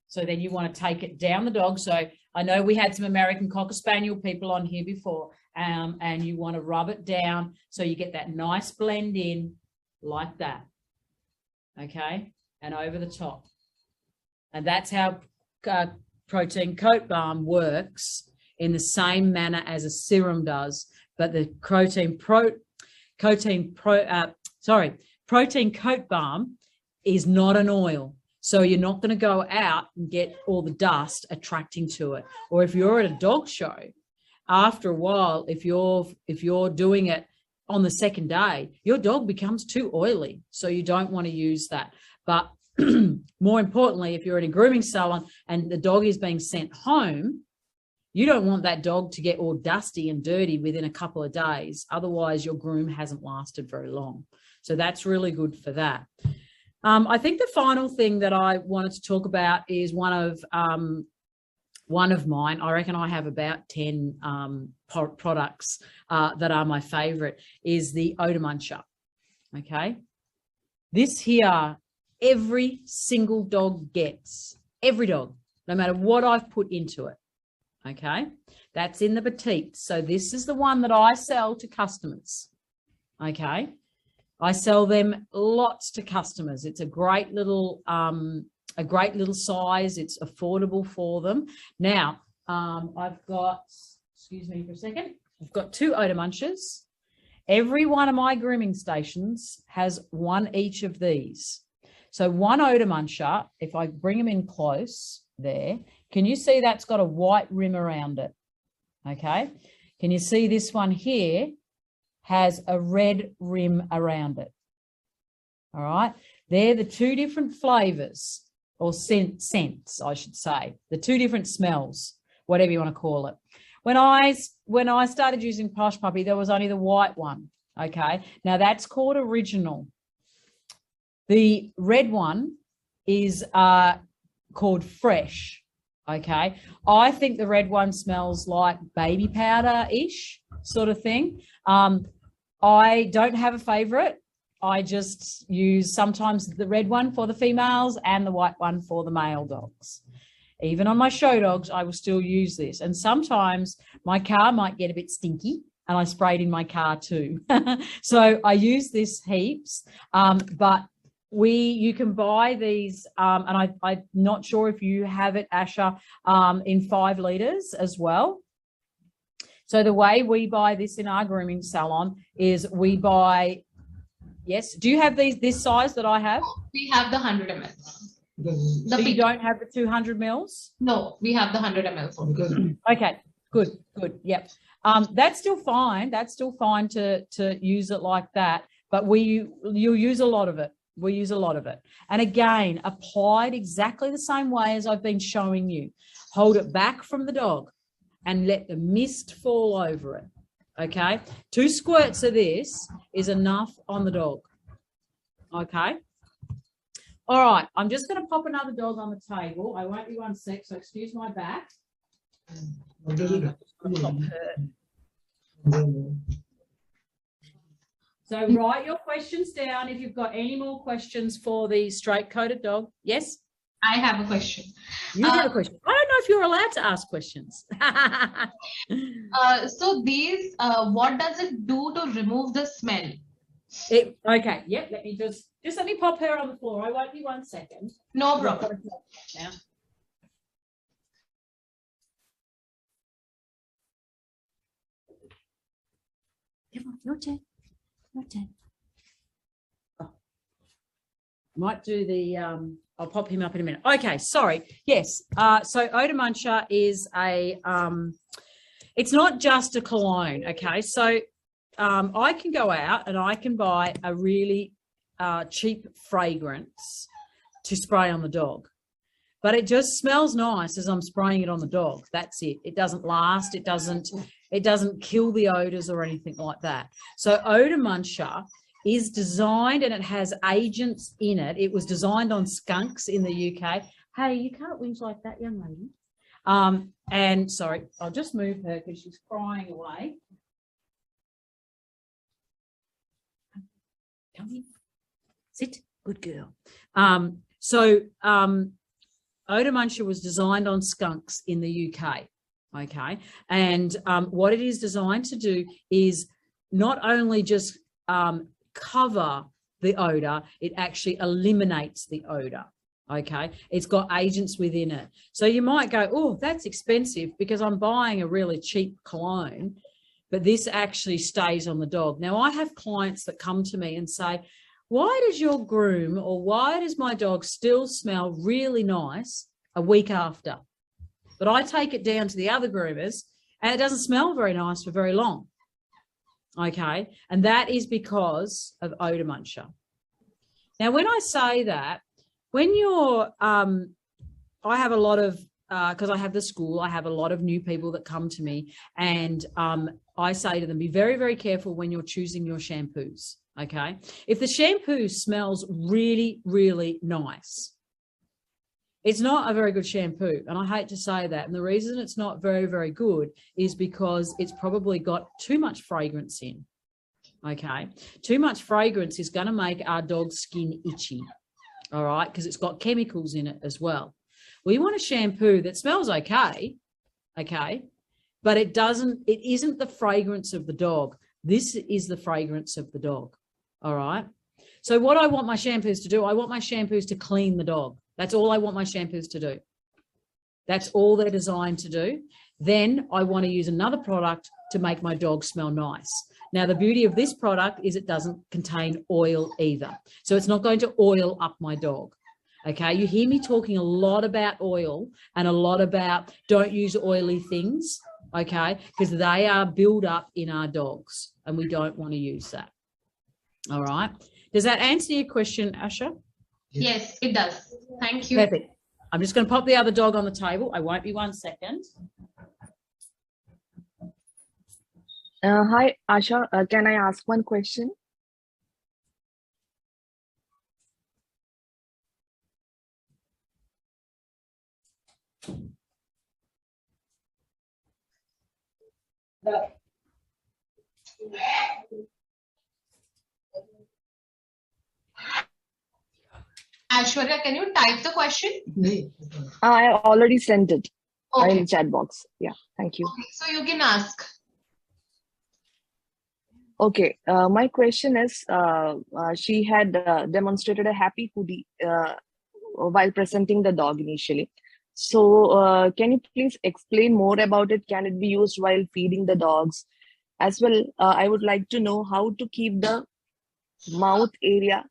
So then you want to take it down the dog. So I know we had some American Cocker Spaniel people on here before, and you want to rub it down so you get that nice blend in like that. Okay, and over the top. And that's how protein coat balm works, in the same manner as a serum does, but the protein coat balm is not an oil. So you're not going to go out and get all the dust attracting to it. Or if you're at a dog show, after a while, if you're doing it on the second day, your dog becomes too oily. So you don't want to use that. But more importantly, if you're in a grooming salon and the dog is being sent home, you don't want that dog to get all dusty and dirty within a couple of days. Otherwise, your groom hasn't lasted very long. So that's really good for that. I think the final thing that I wanted to talk about is one of mine. I reckon I have about 10 products that are my favorite, is the Odor Muncher. Okay. This here, every single dog gets, every dog, no matter what I've put into it. Okay. That's in the petite. So this is the one that I sell to customers. Okay. I sell them lots to customers. It's a great little size. It's affordable for them. Now, I've got, excuse me for a second. I've got 2 Odor Munchers. Every one of my grooming stations has 1 each of these. So 1 Odor Muncher, if I bring them in close there, can you see that's got a white rim around it? Okay. Can you see this one here has a red rim around it? All right. They're the two different flavors or scents, I should say, the two different smells, whatever you want to call it. When I started using Plush Puppy, there was only the white one. Okay. Now that's called Original. The red one is called Fresh. Okay. I think the red one smells like baby powder-ish sort of thing. I don't have a favorite. I just use sometimes the red one for the females and the white one for the male dogs. Even on my show dogs, I will still use this. And sometimes my car might get a bit stinky and I sprayed in my car too. So I use this heaps, but you can buy these, and I'm not sure if you have it, Asha, in 5 litres as well. So the way we buy this in our grooming salon is we buy, yes, do you have this size that I have? We have the 100 ml. So you don't have the 200 mils? No, we have the 100 ml. Okay, good, yep. That's still fine. That's still fine to use it like that, but you'll use a lot of it. We use a lot of it. And again, applied exactly the same way as I've been showing you. Hold it back from the dog and let the mist fall over it. Okay? 2 squirts of this is enough on the dog. Okay? All right. I'm just going to pop another dog on the table. I won't be one sec, so excuse my back. What does it So write your questions down if you've got any more questions for the straight-coated dog. Yes? I have a question. You have a question. I don't know if you're allowed to ask questions. So these, what does it do to remove the smell? Okay, yep, let me just let me pop her on the floor. I won't be one second. No problem. Now. Come on, your turn. Oh. Might do the I'll pop him up in a minute. Okay, sorry. Yes. So Odor Muncher is a it's not just a cologne, okay? So I can go out and I can buy a really cheap fragrance to spray on the dog. But it just smells nice as I'm spraying it on the dog. That's it. It doesn't last. It doesn't kill the odors or anything like that. So Odor Muncher is designed, and it has agents in it. It was designed on skunks in the UK. Hey, you can't whinge like that, young lady. And sorry, I'll just move her because she's crying away. Come here. Sit. Good girl. Odor Muncher was designed on skunks in the UK. Okay. And what it is designed to do is not only just cover the odor, it actually eliminates the odor. Okay. It's got agents within it. So you might go, oh, that's expensive because I'm buying a really cheap cologne, but this actually stays on the dog. Now, I have clients that come to me and say, why does your groom, or why does my dog still smell really nice a week after? But I take it down to the other groomers and it doesn't smell very nice for very long. Okay. And that is because of Odor Muncher. Now, when I say that, when you're, I have a lot of, because I have the school, I have a lot of new people that come to me, and I say to them, be very, very careful when you're choosing your shampoos. Okay. If the shampoo smells really, really nice, it's not a very good shampoo. And I hate to say that. And the reason it's not very, very good is because it's probably got too much fragrance in. Okay. Too much fragrance is going to make our dog's skin itchy. All right. Because it's got chemicals in it as well. We want a shampoo that smells okay. Okay. But it isn't the fragrance of the dog. This is the fragrance of the dog. All right. So what I want my shampoos to do, I want my shampoos to clean the dog. That's all I want my shampoos to do. That's all they're designed to do. Then I want to use another product to make my dog smell nice. Now, the beauty of this product is it doesn't contain oil either. So it's not going to oil up my dog. Okay, you hear me talking a lot about oil and a lot about don't use oily things. okay? Because they are built up in our dogs and we don't want to use that. All right. Does that answer your question, Asha? Yes, it does. Thank you. Perfect. I'm just going to pop the other dog on the table. I won't be 1 second. Hi, Asha. Can I ask one question? Aishwarya, can you type the question? I already sent it in Okay. the chat box. Yeah, thank you. Okay, so you can ask. Okay, my question is, she had demonstrated a happy hoodie while presenting the dog initially. So, can you please explain more about it? Can it be used while feeding the dogs? As well, I would like to know how to keep the mouth area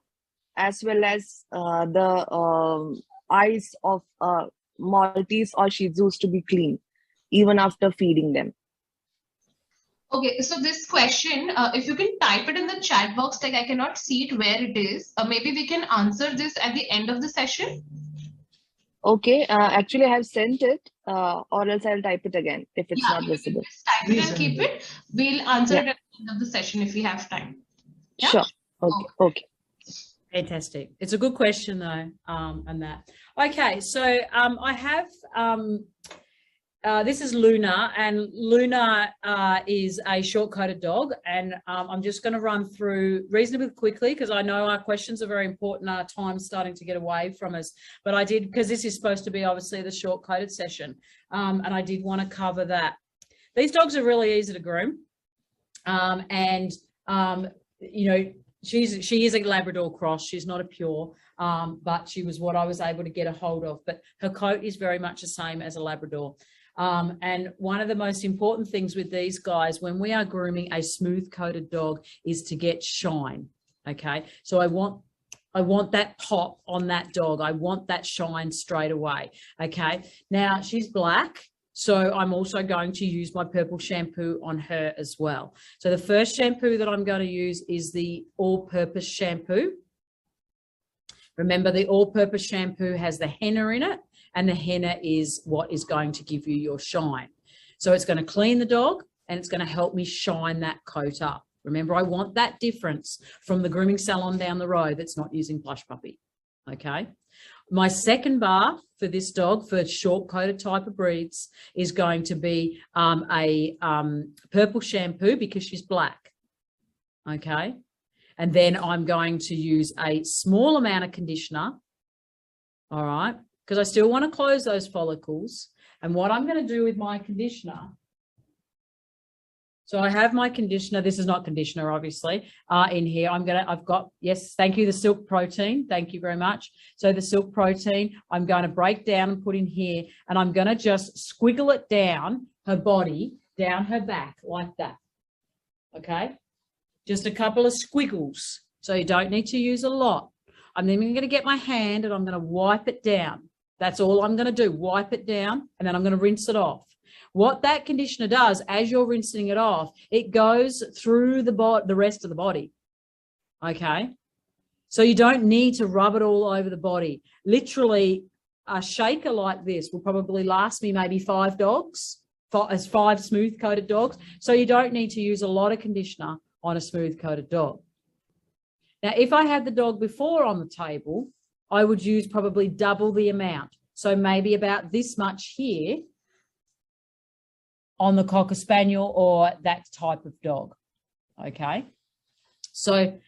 as well as the eyes of Maltese or Shih Tzus to be clean, even after feeding them. Okay, so this question, if you can type it in the chat box, like I cannot see it where it is. Maybe we can answer this at the end of the session. Okay, actually I have sent it, or else I'll type it again if it's not You can visible. just type it and keep it. We'll answer Yeah. it at the end of the session if we have time. Yeah? Sure. Okay. Okay. Fantastic. It's a good question though, and that. Okay, so I have, this is Luna, and Luna is a short-coated dog, and I'm just going to run through reasonably quickly because I know our questions are very important. Our time's starting to get away from us, but I did, because this is supposed to be obviously the short-coated session, and I did want to cover that. These dogs are really easy to groom, and you know, she is a Labrador cross. She's not a pure, but she was what I was able to get a hold of. But her coat is very much the same as a Labrador. And one of the most important things with these guys, when we are grooming a smooth coated dog, is to get shine. Okay. So I want that pop on that dog. I want that shine straight away. Okay. Now she's black. So I'm also going to use my purple shampoo on her as well. So the first shampoo that I'm going to use is the all-purpose shampoo. Remember, the all-purpose shampoo has the henna in it, and the henna is what is going to give you your shine. So it's going to clean the dog and it's going to help me shine that coat up. Remember, I want that difference from the grooming salon down the road that's not using Plush Puppy. Okay. My second bar for this dog, for short-coated type of breeds, is going to be a purple shampoo because she's black. Okay. And then I'm going to use a small amount of conditioner. All right. Because I still want to close those follicles. And what I'm going to do with my conditioner, so I have my conditioner. This is not conditioner, obviously, in here. I've got, yes, thank you, the silk protein. Thank you very much. So the silk protein, I'm going to break down and put in here, and I'm going to just squiggle it down her body, down her back like that. Okay. Just a couple of squiggles. So you don't need to use a lot. I'm then going to get my hand and I'm going to wipe it down. That's all I'm going to do. Wipe it down, and then I'm going to rinse it off. What that conditioner does, as you're rinsing it off, it goes through the rest of the body. Okay. So you don't need to rub it all over the body. Literally, a shaker like this will probably last me maybe 5 dogs, 5 smooth coated dogs. So you don't need to use a lot of conditioner on a smooth coated dog. Now, if I had the dog before on the table, I would use probably double the amount. So maybe about this much here on the Cocker Spaniel or that type of dog. Okay. So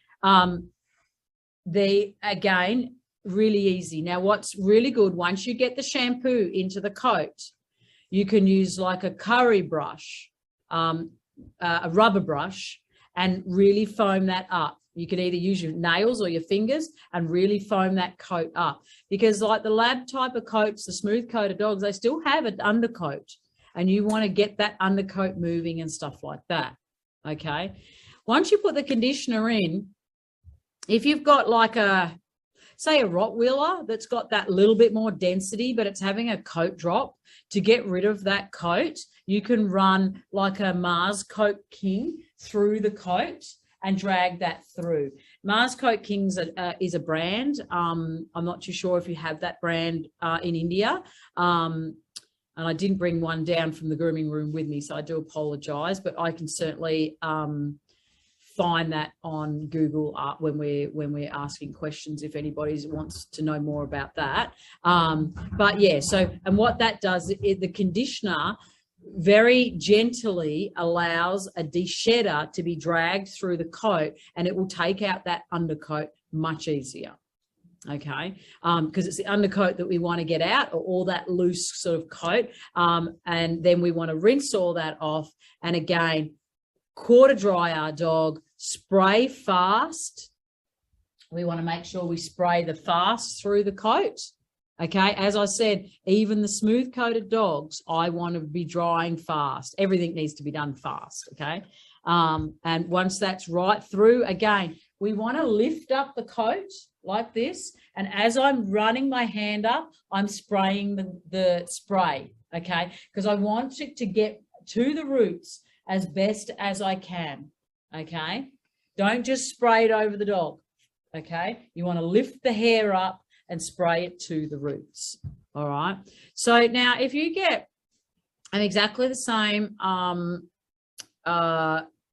again, really easy. Now, what's really good, once you get the shampoo into the coat, you can use like a curry brush, a rubber brush, and really foam that up. You can either use your nails or your fingers and really foam that coat up, because like the lab type of coats, the smooth coated dogs, they still have an undercoat, and you want to get that undercoat moving and stuff like that. Okay. Once you put the conditioner in, if you've got like say a Rottweiler that's got that little bit more density, but it's having a coat drop, to get rid of that coat, you can run like a Mars Coat King through the coat and drag that through. Mars Coat Kings is a brand. I'm not too sure if you have that brand in India. And I didn't bring one down from the grooming room with me, so I do apologize, but I can certainly find that on Google when we're asking questions if anybody wants to know more about that. But yeah, so, and what that does, the conditioner very gently allows a de-shedder to be dragged through the coat, and it will take out that undercoat much easier. Okay, because it's the undercoat that we want to get out, or all that loose sort of coat, and then we want to rinse all that off, and again, quarter dry our dog, spray fast. We want to make sure we spray the fast through the coat. Okay, as I said, even the smooth coated dogs, I want to be drying fast. Everything needs to be done fast. Okay, and once that's right through, again, we want to lift up the coat like this, and as I'm running my hand up, I'm spraying the spray. Okay, because I want it to get to the roots as best as I can. Okay, don't just spray it over the dog. Okay, you want to lift the hair up and spray it to the roots. All right, so now if you get, and exactly the same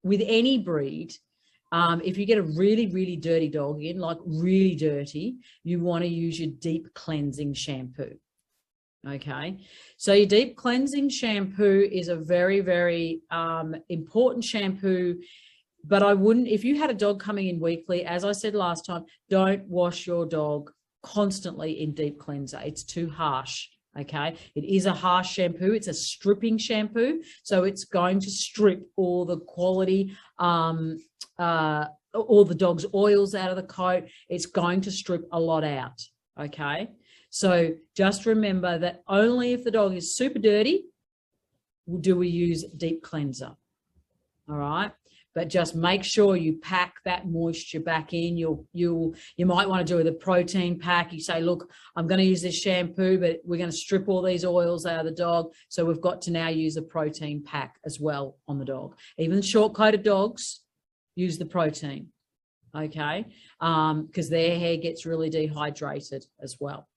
with any breed, if you get a really dirty dog in, like really dirty, you want to use your deep cleansing shampoo. Okay, so your deep cleansing shampoo is a very important shampoo, but I wouldn't, if you had a dog coming in weekly, as I said last time, don't wash your dog constantly in deep cleanser. It's too harsh. Okay, it is a harsh shampoo. It's a stripping shampoo, so it's going to strip all the quality, all the dog's oils out of the coat. It's going to strip a lot out. Okay, so just remember that only if the dog is super dirty do we use deep cleanser. All right, but just make sure you pack that moisture back in. You might want to do with a protein pack. You say, look, I'm going to use this shampoo, but we're going to strip all these oils out of the dog, so we've got to now use a protein pack as well on the dog. Even short-coated dogs use the protein, okay, because their hair gets really dehydrated as well,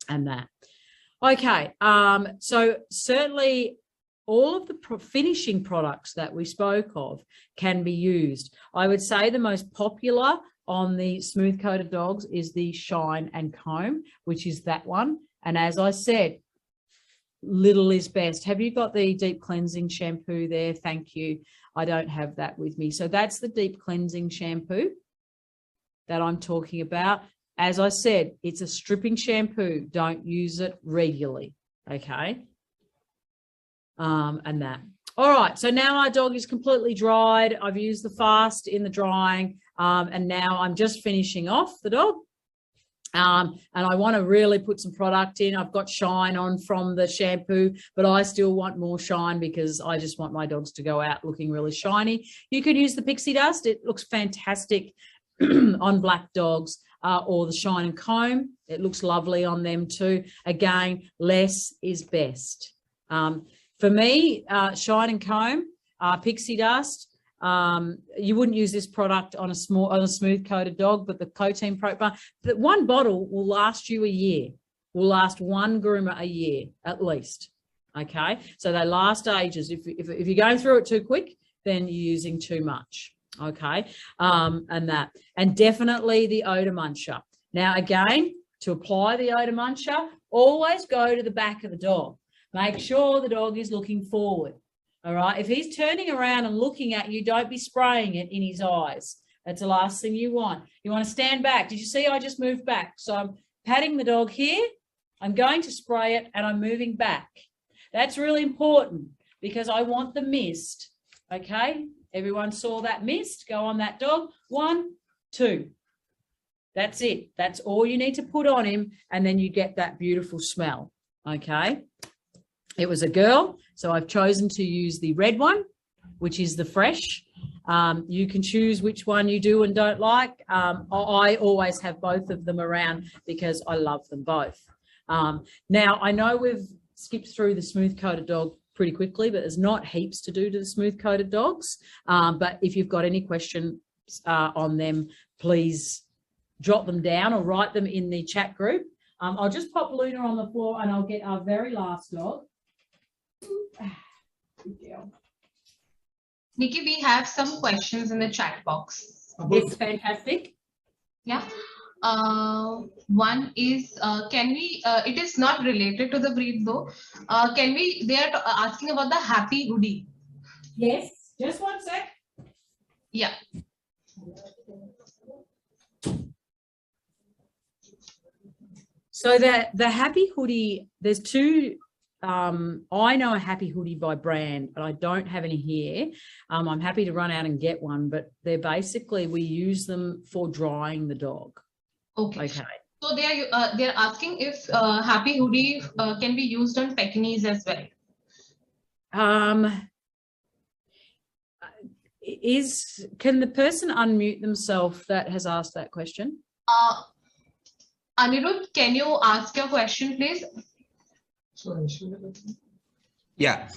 and that. Okay, so certainly all of the finishing products that we spoke of can be used. I would say the most popular on the smooth coated dogs is the Shine and Comb, which is that one. And as I said, little is best. Have you got the deep cleansing shampoo there? Thank you. I don't have that with me. So that's the deep cleansing shampoo that I'm talking about. As I said, it's a stripping shampoo. Don't use it regularly, okay? And that. All right, so now our dog is completely dried. I've used the fast in the drying, and now I'm just finishing off the dog. And I want to really put some product in. I've got shine on from the shampoo, but I still want more shine because I just want my dogs to go out looking really shiny. You could use the pixie dust. It looks fantastic on black dogs, or the Shine and Comb. It looks lovely on them too. Again, less is best. For me, Shine and Comb, pixie dust. You wouldn't use this product on a smooth coated dog, but the Coating Pro, that one bottle will last you a year. Will last one groomer a year at least. Okay, so they last ages. If you're going through it too quick, then you're using too much. Okay, and definitely the odor muncher. Now again, to apply the odor muncher, always go to the back of the dog. Make sure the dog is looking forward. All right. If he's turning around and looking at you, don't be spraying it in his eyes. That's the last thing you want. You want to stand back. Did you see I just moved back? So I'm patting the dog here. I'm going to spray it and I'm moving back. That's really important because I want the mist. Okay. Everyone saw that mist go on that dog. 1, 2. That's it. That's all you need to put on him. And then you get that beautiful smell. Okay. It was a girl, so I've chosen to use the red one, which is the fresh. You can choose which one you do and don't like. I always have both of them around because I love them both. Now, I know we've skipped through the smooth coated dog pretty quickly, but there's not heaps to do to the smooth-coated dogs. But if you've got any questions on them, please jot them down or write them in the chat group. I'll just pop Luna on the floor and I'll get our very last dog. Good girl. Nikki, we have some questions in the chat box. It's fantastic. Yeah. One is, can we, it is not related to the breed though. They are asking about the happy hoodie. Yes, just one sec. Yeah. So the happy hoodie, there's two. I know a happy hoodie by brand, but I don't have any here. I'm happy to run out and get one, but they're basically, we use them for drying the dog. Okay. Okay. So they're asking if happy hoodie can be used on Pekingese as well. Can the person unmute themselves that has asked that question? Anirudh, can you ask your question, please? Yeah.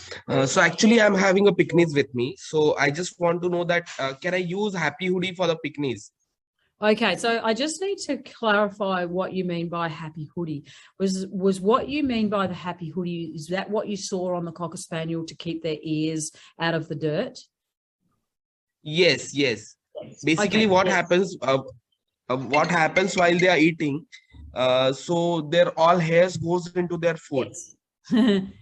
So actually, I'm having a Pekingese with me. So I just want to know that can I use happy hoodie for the Pekingese? Okay, so I just need to clarify what you mean by happy hoodie. Was what you mean by the happy hoodie, is that what you saw on the Cocker Spaniel to keep their ears out of the dirt? Yes, yes. Basically, Okay, what yes. happens? What happens while they are eating? So their all hairs goes into their food. Yes.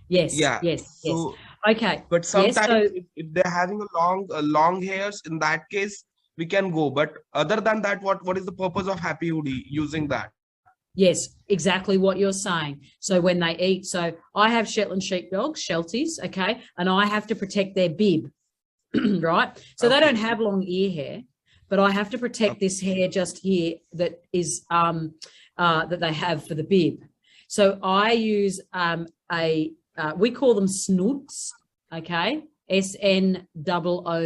Yes, Yeah. yes, yes. So, Okay. but sometimes Yes, so, if they're having a long hairs, in that case we can go. But other than that, what is the purpose of happy hoodie using that? yes, exactly what you're saying. So when they eat, so I have Shetland sheepdogs, Shelties, okay, and I have to protect their bib, right? So they don't have long ear hair, but I have to protect this hair just here that is that they have for the bib. So I use we call them snoods, okay, SNOODS,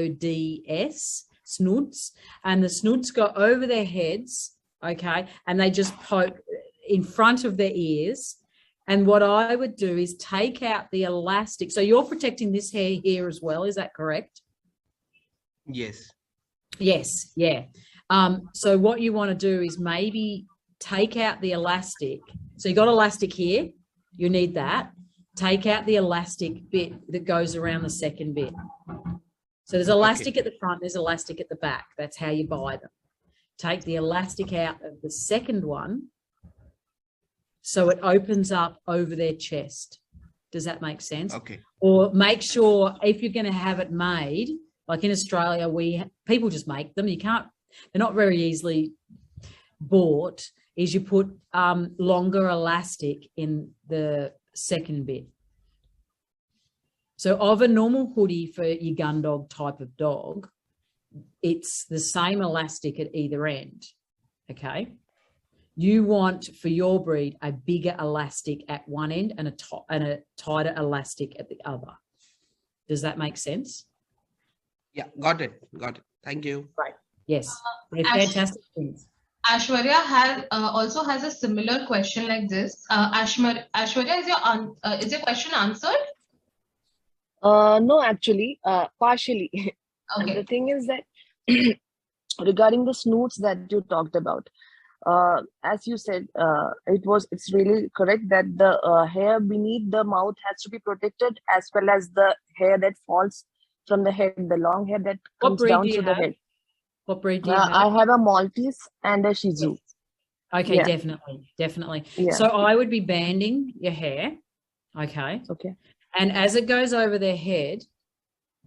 snoods, and the snoods go over their heads, okay, and they just poke in front of their ears. And what I would do is take out the elastic. So you're protecting this hair here as well, is that correct? Yes. Yes, yeah. So what you want to do is maybe take out the elastic. So you got elastic here, you need that. Take out the elastic bit that goes around the second bit. So there's elastic at the front, there's elastic at the back. That's how you buy them. Take the elastic out of the second one so it opens up over their chest. Does that make sense? Okay. Or make sure if you're going to have it made, like in Australia, people just make them. You can't, they're not very easily bought, is you put longer elastic in the second bit. So of a normal hoodie for your gun dog type of dog, it's the same elastic at either end, okay? You want, for your breed, a bigger elastic at one end and a tighter elastic at the other. Does that make sense? Yeah, got it. Got it. Thank you. Right. Yes, they're fantastic things. Ashwarya also has a similar question like this. Ashwarya, is your question answered? No, actually, partially. And Okay. the thing is that regarding the snoots that you talked about, as you said, it's really correct that the hair beneath the mouth has to be protected, as well as the hair that falls from the head, the long hair that comes down to the head. What breed do you have? I have a Maltese and a Shih Tzu. Okay, Yeah. definitely. Yeah. So I would be banding your hair, okay? Okay. And as it goes over their head,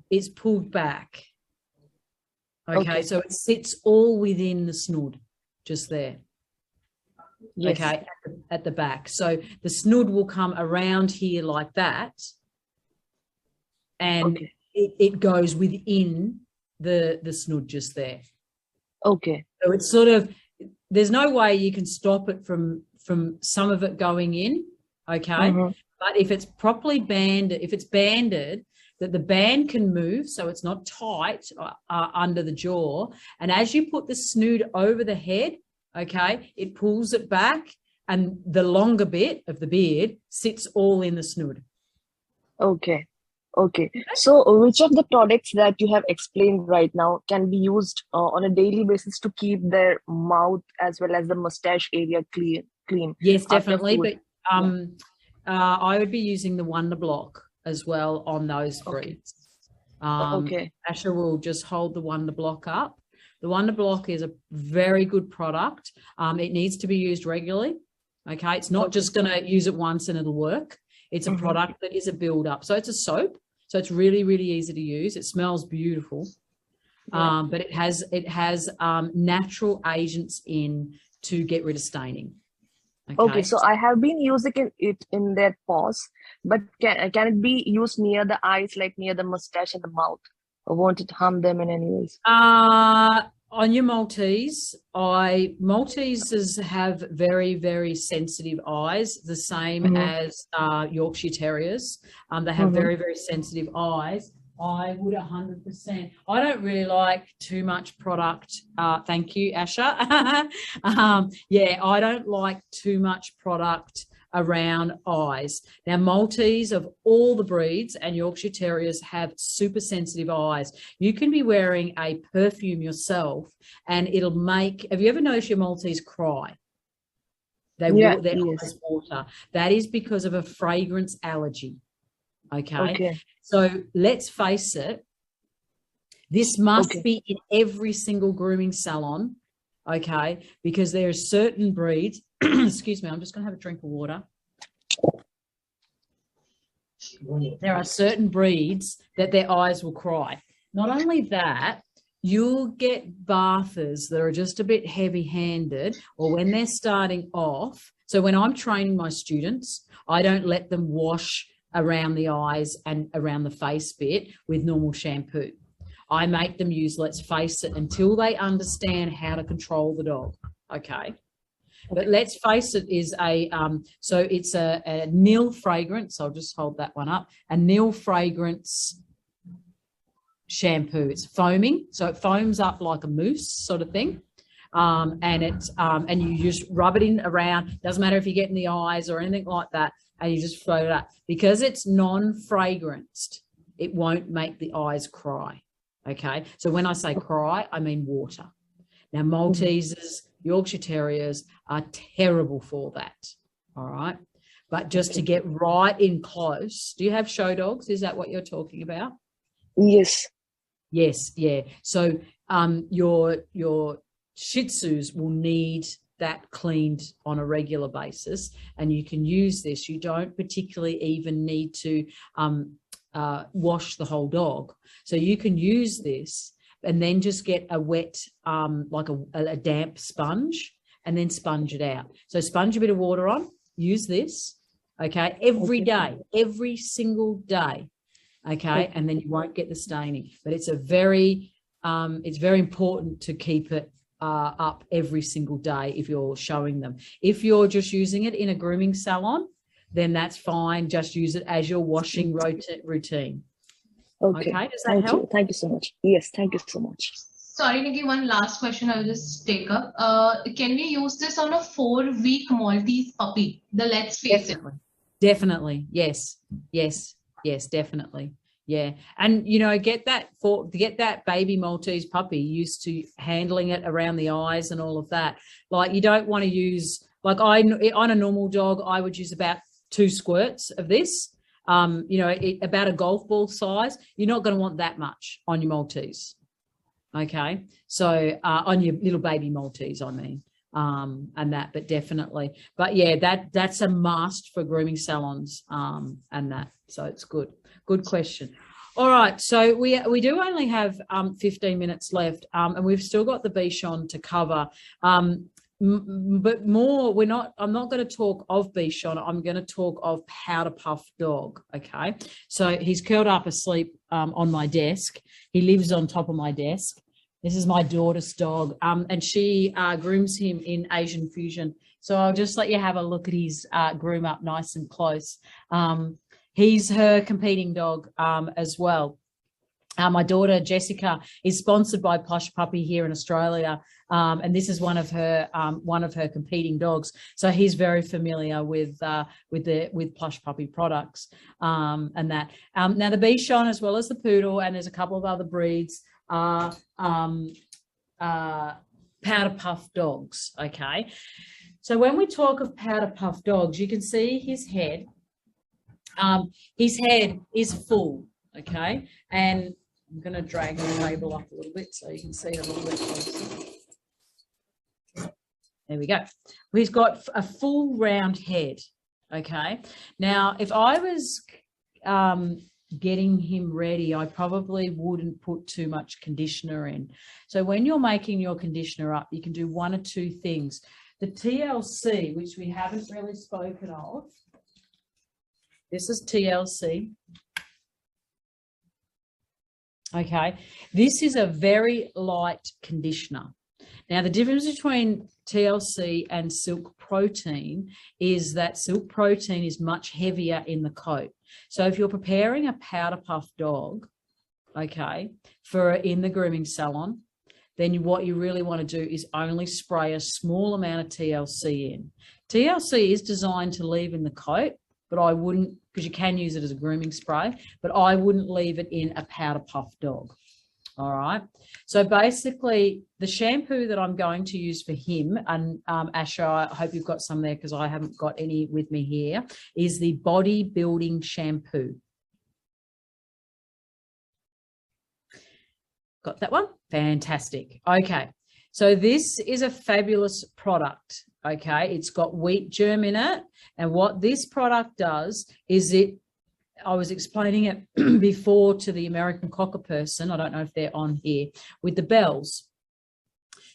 it's pulled back. Okay, so it sits all within the snood, just there. Yes. Okay, at the back. So the snood will come around here like that, and it goes within the snood just there. Okay. So it's sort of, there's no way you can stop it from some of it going in, okay? But if it's properly banded, if it's banded, that the band can move so it's not tight under the jaw. And as you put the snood over the head, okay, it pulls it back and the longer bit of the beard sits all in the snood. Okay. Okay. So which of the products that you have explained right now can be used on a daily basis to keep their mouth as well as the mustache area clean Yes, after definitely. food? But Yeah. I would be using the Wonder Block as well on those Okay. breeds. Okay. Asha will just hold the Wonder Block up. The Wonder Block is a very good product. It needs to be used regularly. Okay, it's not just going to use it once and it'll work. It's a product that is a build up. So it's a soap. So it's really, really easy to use. It smells beautiful, but it has natural agents in to get rid of staining. Okay, so I have been using it in their paws, but can it be used near the eyes, like near the mustache and the mouth? Or won't it harm them in any ways? On your Maltese, Malteses have very, very sensitive eyes, the same as Yorkshire Terriers. They have very, very sensitive eyes. I would 100%. I don't really like too much product. Thank you, Asha. Yeah, I don't like too much product around eyes. Now, Maltese of all the breeds and Yorkshire Terriers have super sensitive eyes. You can be wearing a perfume yourself and it'll make, have you ever noticed your Maltese cry? Their eyes water. That is because of a fragrance allergy. Okay. So let's face it, this must be in every single grooming salon, okay, because there are certain breeds, excuse me, I'm just going to have a drink of water. There are certain breeds that their eyes will cry. Not only that, you'll get bathers that are just a bit heavy-handed, or when they're starting off. So when I'm training my students, I don't let them wash around the eyes and around the face bit with normal shampoo. I make them use Let's Face It until they understand how to control the dog. Okay. But Let's Face It is so it's a nil fragrance. I'll just hold that one up. A nil fragrance shampoo. It's foaming. So it foams up like a mousse sort of thing. And you just rub it in around. Doesn't matter if you get in the eyes or anything like that. And you just float it up. Because it's non-fragranced, it won't make the eyes cry, okay? So when I say cry, I mean water. Now, Malteses, Yorkshire Terriers are terrible for that, all right? But just to get right in close, do you have show dogs? Is that what you're talking about? Yes. Yes, yeah. So your Shih Tzus will need that cleaned on a regular basis, and you can use this. You don't particularly even need to wash the whole dog. So you can use this and then just get a wet, like a damp sponge, and then sponge it out. So sponge a bit of water on, use this, okay, every day, every single day, okay, and then you won't get the staining. But it's very important to keep it up every single day if you're showing them. If you're just using it in a grooming salon, then that's fine. Just use it as your washing routine. Okay, does that help? Thank you so much. Yes, thank you so much. Sorry, Nikki, one last question I'll just take up. Can we use this on a 4-week Maltese puppy? The Let's Face It. Definitely. Yes, definitely. Yeah. And, you know, get that baby Maltese puppy used to handling it around the eyes and all of that. Like, you don't want to use, like on a normal dog, I would use about 2 squirts of this, you know, about a golf ball size. You're not going to want that much on your Maltese. Okay. So on your little baby Maltese, I mean, and that, but definitely. But yeah, that's a must for grooming salons, and that. So it's good. Good question. All right, so we do only have 15 minutes left, and we've still got the Bichon to cover. But more, I'm not going to talk of Bichon. I'm going to talk of Powder Puff Dog. Okay, so he's curled up asleep on my desk. He lives on top of my desk. This is my daughter's dog, and she grooms him in Asian Fusion. So I'll just let you have a look at his groom up nice and close. He's her competing dog as well. My daughter Jessica is sponsored by Plush Puppy here in Australia, and this is one of her competing dogs. So he's very familiar with Plush Puppy products and that. Now the Bichon, as well as the Poodle, and there's a couple of other breeds, are powder puff dogs. Okay, so when we talk of powder puff dogs, you can see his head. His head is full. Okay, and I'm going to drag the table up a little bit so you can see it a little bit closer. There we go. He's got a full round head. Okay. Now, if I was getting him ready, I probably wouldn't put too much conditioner in. So when you're making your conditioner up, you can do one or two things. The TLC, which we haven't really spoken of, this is TLC. Okay, this is a very light conditioner. Now, the difference between TLC and silk protein is that silk protein is much heavier in the coat. So if you're preparing a powder puff dog, okay, for in the grooming salon, then what you really want to do is only spray a small amount of TLC in. TLC is designed to leave in the coat, but I wouldn't, because you can use it as a grooming spray, but I wouldn't leave it in a powder puff dog. All right. So basically the shampoo that I'm going to use for him, and Asha, I hope you've got some there because I haven't got any with me here, is the bodybuilding shampoo. Got that one? Fantastic. Okay. So this is a fabulous product. Okay. It's got wheat germ in it. And what this product does is I was explaining it before to the American Cocker person. I don't know if they're on here with the bells.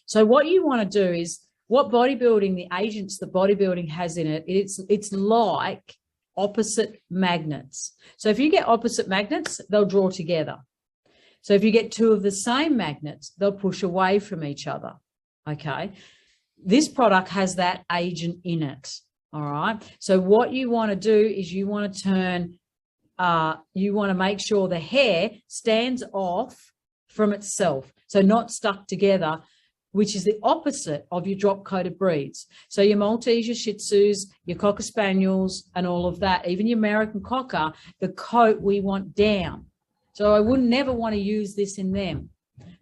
So what you want to do is what bodybuilding, the agents that bodybuilding has in it, it's like opposite magnets. So if you get opposite magnets, they'll draw together. So if you get two of the same magnets, they'll push away from each other. Okay. This product has that agent in it. All right. So what you want to do is you want to make sure the hair stands off from itself. So not stuck together, which is the opposite of your drop coated breeds. So your Maltese, your Shih Tzus, your Cocker Spaniels and all of that, even your American Cocker, the coat we want down. So I would never want to use this in them.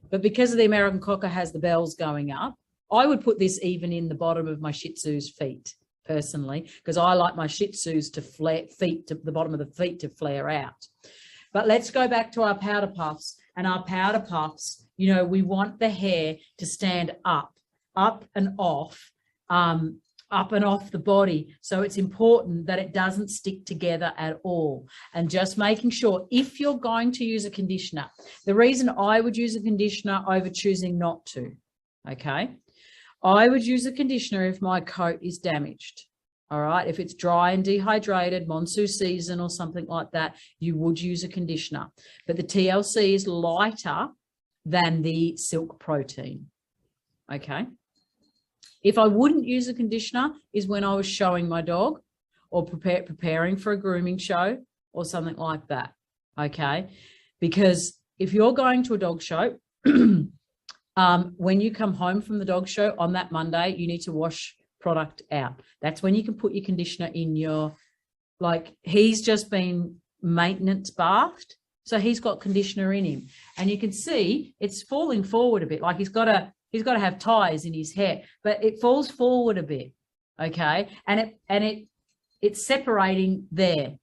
But because of the American Cocker has the bells going up, I would put this even in the bottom of my Shih Tzu's feet, personally, because I like my Shih Tzus to flare, the bottom of the feet to flare out. But let's go back to our powder puffs. And our powder puffs, you know, we want the hair to stand up and off the body. So it's important that it doesn't stick together at all. And just making sure if you're going to use a conditioner, the reason I would use a conditioner over choosing not to, okay, I would use a conditioner if my coat is damaged. All right. If it's dry and dehydrated, monsoon season or something like that, you would use a conditioner. But the TLC is lighter than the silk protein. Okay. If I wouldn't use a conditioner is when I was showing my dog or preparing for a grooming show or something like that. Okay. Because if you're going to a dog show, when you come home from the dog show on that Monday, you need to wash product out. That's when you can put your conditioner in your, like he's just been maintenance bathed. So he's got conditioner in him and you can see it's falling forward a bit. Like he's got to have ties in his hair, but it falls forward a bit. Okay. And it's separating there.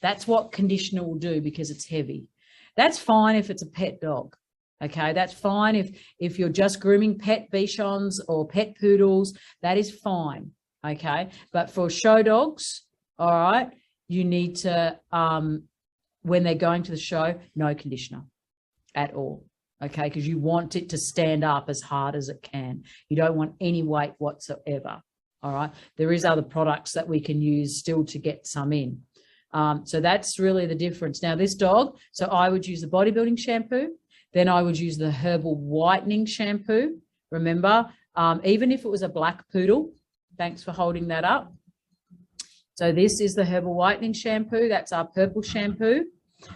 That's what conditioner will do because it's heavy. That's fine if it's a pet dog. Okay, that's fine if you're just grooming pet Bichons or pet poodles, that is fine. Okay, but for show dogs, all right, you need to, when they're going to the show, no conditioner at all. Okay, because you want it to stand up as hard as it can. You don't want any weight whatsoever. All right, there is other products that we can use still to get some in. So that's really the difference. Now this dog, so I would use the bodybuilding shampoo. Then I would use the herbal whitening shampoo. Remember, even if it was a black poodle, thanks for holding that up. So this is the herbal whitening shampoo. That's our purple shampoo.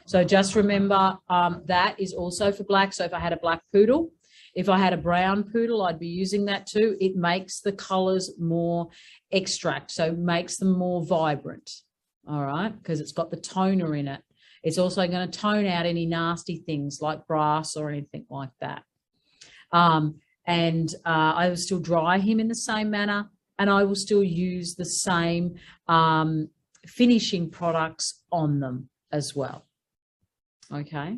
So just remember that is also for black. So if I had a black poodle, if I had a brown poodle, I'd be using that too. It makes the colors more extract, so makes them more vibrant, all right, because it's got the toner in it. It's also going to tone out any nasty things like brass or anything like that. I will still dry him in the same manner, and I will still use the same finishing products on them as well. Okay.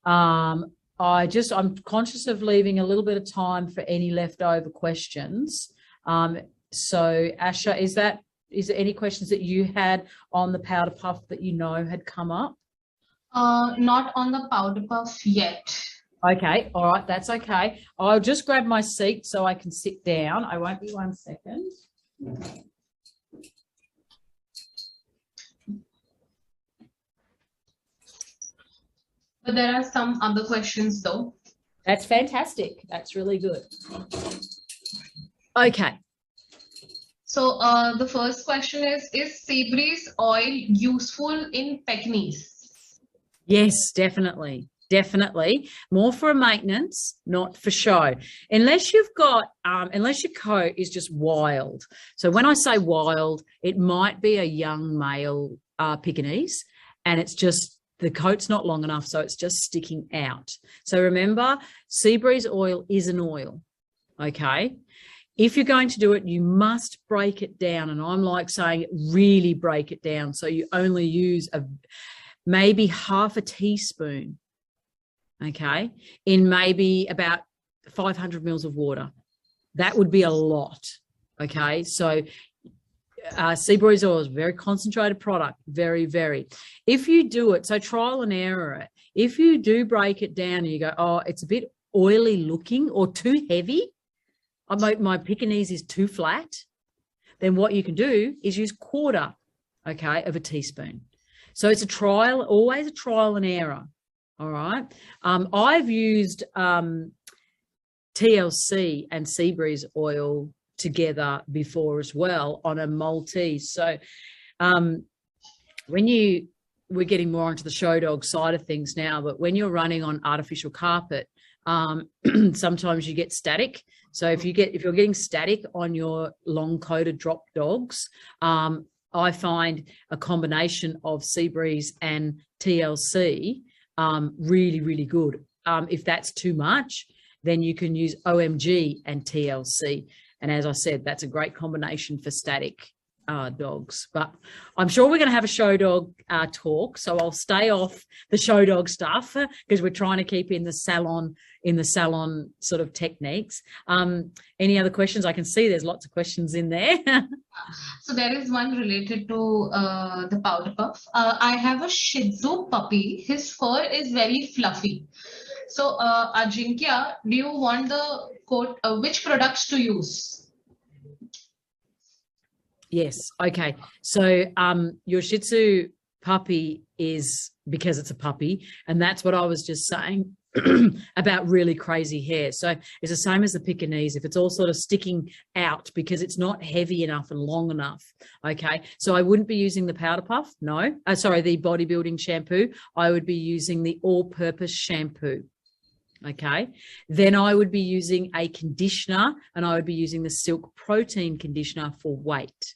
I'm conscious of leaving a little bit of time for any leftover questions. So Asha, is there any questions that you had on the powder puff that you know had come up? Not on the powder puff yet. Okay, all right, that's okay. I'll just grab my seat so I can sit down. I won't be 1 second. But there are some other questions though. That's fantastic. That's really good. Okay. So the first question is sea breeze oil useful in Pekingese? Yes, definitely. Definitely. More for a maintenance, not for show. Unless you've got, unless your coat is just wild. So when I say wild, it might be a young male Pekingese, and it's just, the coat's not long enough, so it's just sticking out. So remember, sea breeze oil is an oil, okay? If you're going to do it, you must break it down. And I'm like saying, really break it down. So you only use maybe half a teaspoon, okay, in maybe about 500 mils of water. That would be a lot, okay? So sea breeze oil is a very concentrated product, very, very. If you do it, so trial and error it. If you do break it down and you go, oh, it's a bit oily looking or too heavy, my Pekingese is too flat, then what you can do is use quarter, okay, of a teaspoon. So it's a trial, always a trial and error, all right? I've used TLC and sea breeze oil together before as well on a Maltese. So we're getting more onto the show dog side of things now, but when you're running on artificial carpet, sometimes you get static. So if you're getting static on your long coated drop dogs, I find a combination of sea breeze and TLC really, really good. If that's too much, then you can use OMG and TLC. And as I said, that's a great combination for static dogs. But I'm sure we're going to have a show dog talk, so I'll stay off the show dog stuff because we're trying to keep in the salon sort of techniques. Any other questions? I can see there's lots of questions in there. So there is one related to the powder puff. I have a Shih Tzu puppy. His fur is very fluffy. So Ajinkya, do you want the quote which products to use? Yes. Okay. So your Shih Tzu puppy is, because it's a puppy, and that's what I was just saying about really crazy hair. So it's the same as the Pekingese. If it's all sort of sticking out because it's not heavy enough and long enough. Okay. So I wouldn't be using the powder puff. No. Sorry, the bodybuilding shampoo. I would be using the all-purpose shampoo. Okay, then I would be using a conditioner, and I would be using the Silk Protein conditioner for weight.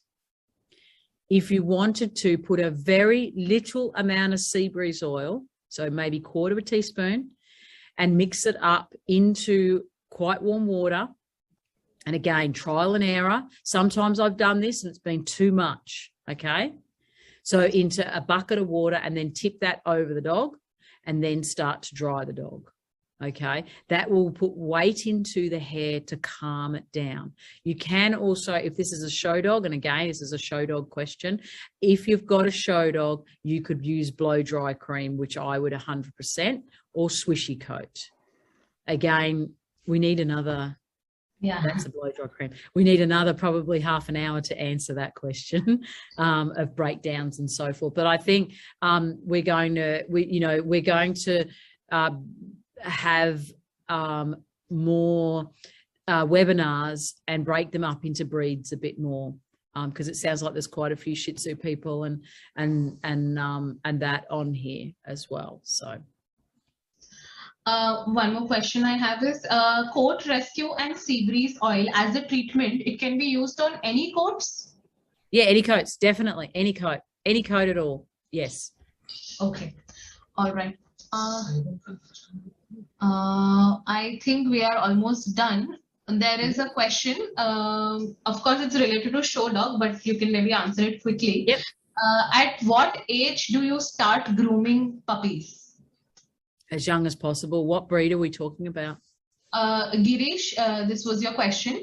If you wanted to put a very little amount of sea breeze oil, so maybe quarter of a teaspoon, and mix it up into quite warm water, and again, trial and error. Sometimes I've done this and it's been too much, okay? So into a bucket of water and then tip that over the dog and then start to dry the dog. Okay, that will put weight into the hair to calm it down. You can also, if this is a show dog, and again, this is a show dog question, if you've got a show dog, you could use blow dry cream, which I would 100%, or swishy coat. Again, we need another, that's a blow dry cream. We need another probably half an hour to answer that question of breakdowns and so forth. But I think we're going to have more webinars and break them up into breeds a bit more. because it sounds like there's quite a few Shih Tzu people and that on here as well. So. One more question I have is coat rescue and sea breeze oil as a treatment. It can be used on any coats? Yeah, any coats, definitely. Any coat at all. Yes. Okay. All right. I think we are almost done. There is a question. Of course, it's related to show dog, but you can maybe answer it quickly. Yep. At what age do you start grooming puppies? As young as possible. What breed are we talking about? Girish, this was your question.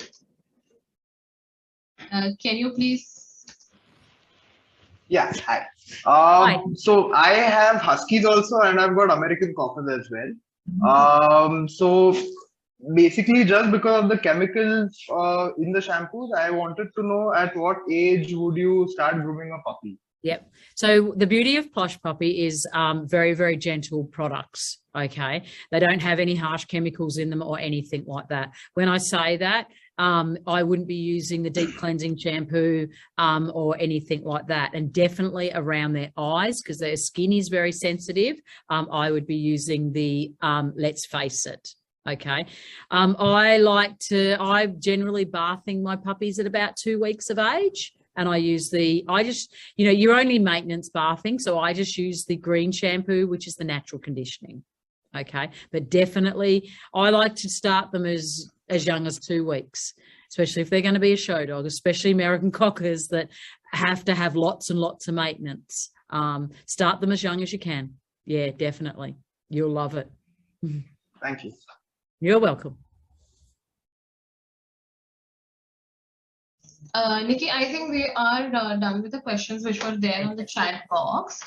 Can you please? Yeah, hi. Hi. So I have Huskies also, and I've got American Cockers as well. So basically, just because of the chemicals in the shampoos, I wanted to know at what age would you start grooming a puppy? Yep. So the beauty of Plush Puppy is very, very gentle products. Okay. They don't have any harsh chemicals in them or anything like that. When I say that, I wouldn't be using the deep cleansing shampoo or anything like that. And definitely around their eyes, because their skin is very sensitive, I would be using the Let's Face It. Okay. I'm generally bathing my puppies at about 2 weeks of age. And you're only maintenance bathing. So I just use the green shampoo, which is the natural conditioning. Okay. But definitely I like to start them as young as 2 weeks, especially if they're going to be a show dog, especially American Cockers that have to have lots and lots of maintenance. Start them as young as you can. Yeah, definitely. You'll love it. Thank you. You're welcome. Nikki, I think we are done with the questions which were there on the chat box.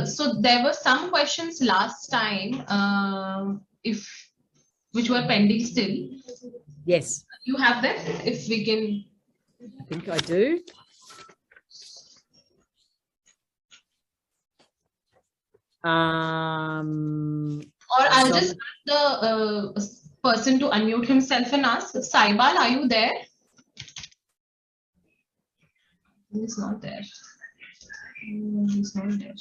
So there were some questions last time, which were pending still. Yes. You have them, if we can. I think I do. Or I'll just ask the person to unmute himself and ask. Saibal, are you there? He's not there. He's not there.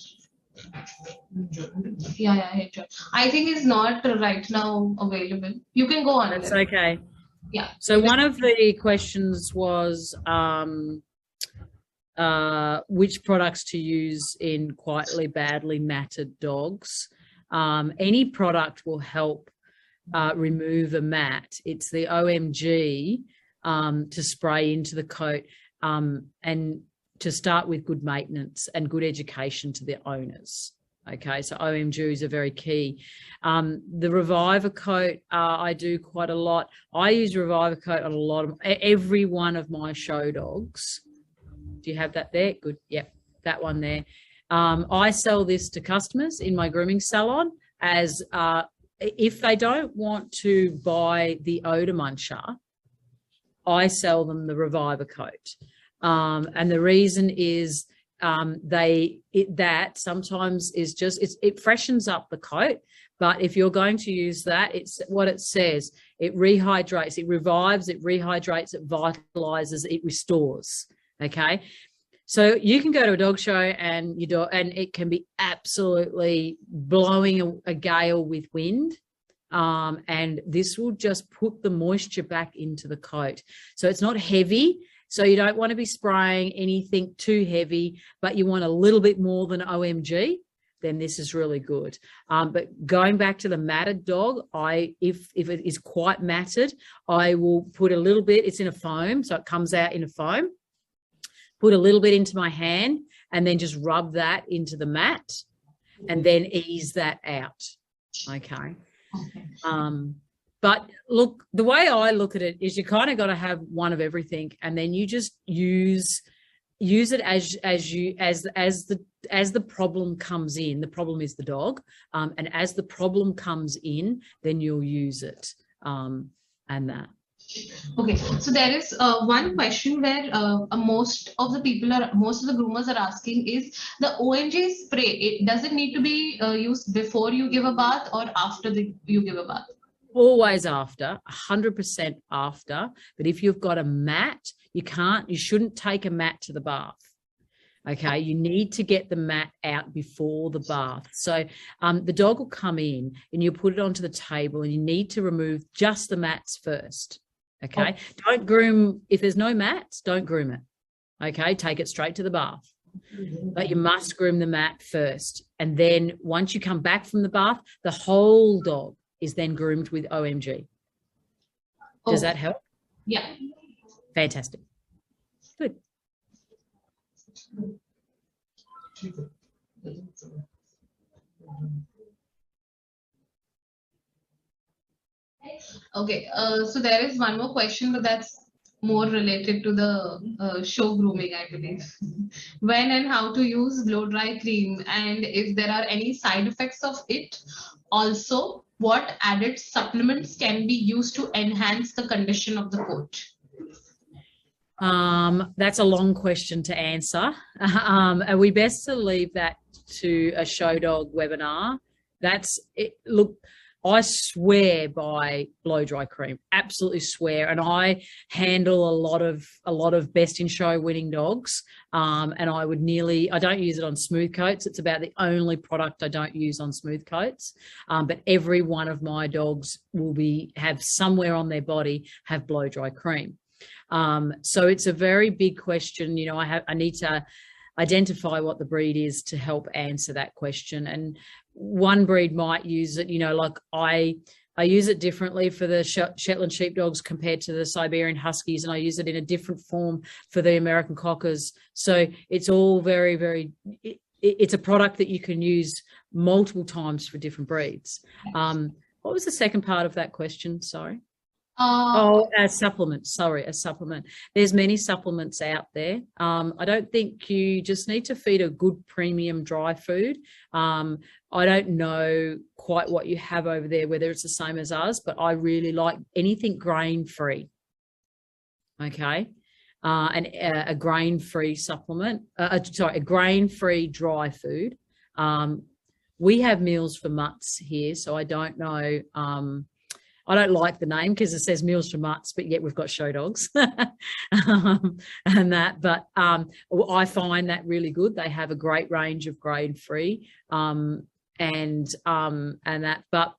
Yeah, hey, John. I think he's not right now available. You can go on. That's okay. Yeah. So one of the questions was which products to use in quietly badly matted dogs. Any product will help remove a mat. It's the OMG to spray into the coat. And to start with good maintenance and good education to the owners. Okay, so OMGs are very key. The Reviver coat, I do quite a lot. I use Reviver coat on every one of my show dogs. Do you have that there? Good. Yep, that one there. I sell this to customers in my grooming salon as if they don't want to buy the odor muncher, I sell them the Reviver coat. And the reason is that sometimes is just it freshens up the coat, but if you're going to use that, it's what it says. It rehydrates, it revives, it rehydrates, it vitalizes, it restores. Okay, so you can go to a dog show and it can be absolutely blowing a gale with wind. And this will just put the moisture back into the coat. So it's not heavy. So you don't want to be spraying anything too heavy, but you want a little bit more than OMG, then this is really good. But going back to the matted dog, if it is quite matted, I will put a little bit, it's in a foam, so it comes out in a foam, put a little bit into my hand and then just rub that into the mat and then ease that out. Okay. But look, the way I look at it is you kind of got to have one of everything, and then you just use it as the problem comes in. The problem is the dog, and as the problem comes in, then you'll use it, and that. Okay, so there is one question where most of the groomers are asking is the OMG spray. Does it need to be used before you give a bath or after you give a bath? always after, 100% after. But if you've got a mat, you shouldn't take a mat to the bath. Okay, you need to get the mat out before the bath. So the dog will come in and you put it onto the table and you need to remove just the mats first. Okay, don't groom, if there's no mats, don't groom it. Okay, take it straight to the bath. But you must groom the mat first. And then once you come back from the bath, the whole dog is then groomed with OMG. Does that help? Yeah. Fantastic. Good. Okay, so there is one more question, but that's more related to the show grooming, I believe. When and how to use blow dry cream, and if there are any side effects of it. Also, what added supplements can be used to enhance the condition of the coat? That's a long question to answer. And we best to leave that to a show dog webinar. That's it. Look, I swear by blow dry cream, absolutely swear. And I handle a lot of best in show winning dogs. And I don't use it on smooth coats. It's about the only product I don't use on smooth coats. But every one of my dogs will have somewhere on their body have blow dry cream. So it's a very big question. You know, I need to identify what the breed is to help answer that question. And one breed might use it, you know, like I use it differently for the Shetland sheepdogs compared to the Siberian Huskies, and I use it in a different form for the American Cockers. So it's all very, very, it's a product that you can use multiple times for different breeds. What was the second part of that question? Sorry. A supplement. Sorry, a supplement. There's many supplements out there. I don't think you just need to feed a good premium dry food. I don't know quite what you have over there, whether it's the same as us, but I really like anything grain-free. Okay. And a grain-free supplement, a grain-free dry food. We have meals for mutts here, so I don't know. I don't like the name because it says meals for mutts, but yet we've got show dogs and that. But I find that really good. They have a great range of grain-free and that. But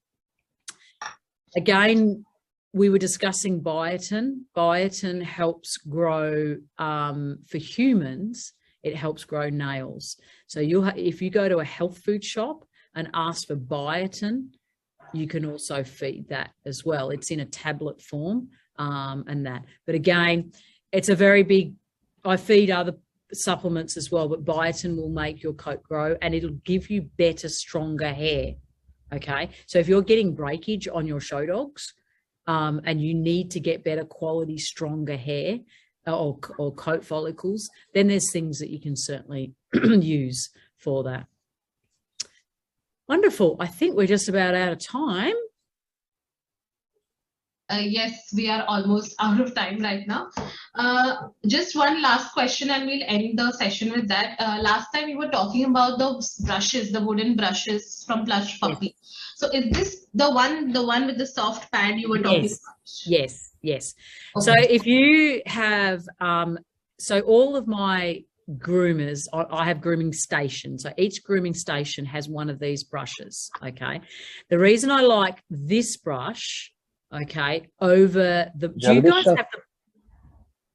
again, we were discussing biotin. Biotin helps grow for humans. It helps grow nails. So if you go to a health food shop and ask for biotin, you can also feed that as well. It's in a tablet form and that. But again, it's a very big, I feed other supplements as well, but biotin will make your coat grow and it'll give you better, stronger hair. Okay. So if you're getting breakage on your show dogs and you need to get better quality, stronger hair or coat follicles, then there's things that you can certainly use for that. Wonderful. I think we're just about out of time. Yes, we are almost out of time right now. Just one last question and we'll end the session with that. Last time we were talking about the brushes, the wooden brushes from Plush Puppy. Yes. So is this the one with the soft pad you were talking about? Yes. Okay. So Okay. if you have, so all of my groomers, I have grooming stations. So each grooming station has one of these brushes. Okay. The reason I like this brush, okay, over the,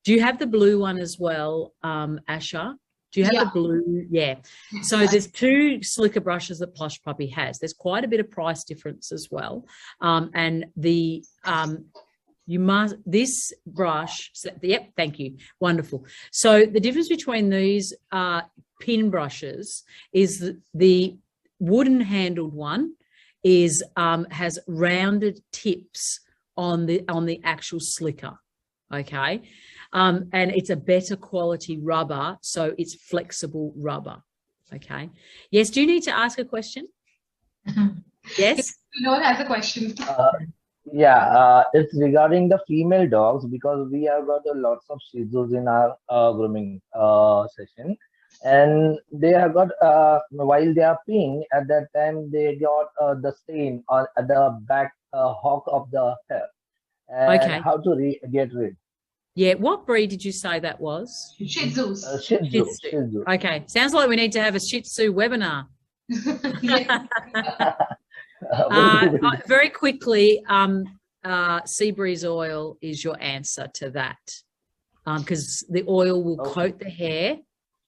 do you have the blue one as well, Asha? Do you have the blue? Yeah. So there's two slicker brushes that Plush Puppy has. There's quite a bit of price difference as well. And the, this brush, yep, thank you, wonderful. So the difference between these pin brushes is the wooden handled one is has rounded tips on the actual slicker, okay, and it's a better quality rubber, so it's flexible rubber, okay. Yes, do you need to ask a question? Yes, Vinod has a question. It's regarding the female dogs because we have got lots of Shih Tzus in our grooming session, and they have got while they are peeing at that time they got the stain on at the back hawk of the hair, and Okay. how to get rid. Yeah. What breed did you say that was? Shih Tzus. Shih Shih Tzu. Tzu. Shih Tzu. Okay. Sounds like we need to have a Shih Tzu webinar. Yeah. Will do. Very quickly, sea breeze oil is your answer to that, because the oil will coat the hair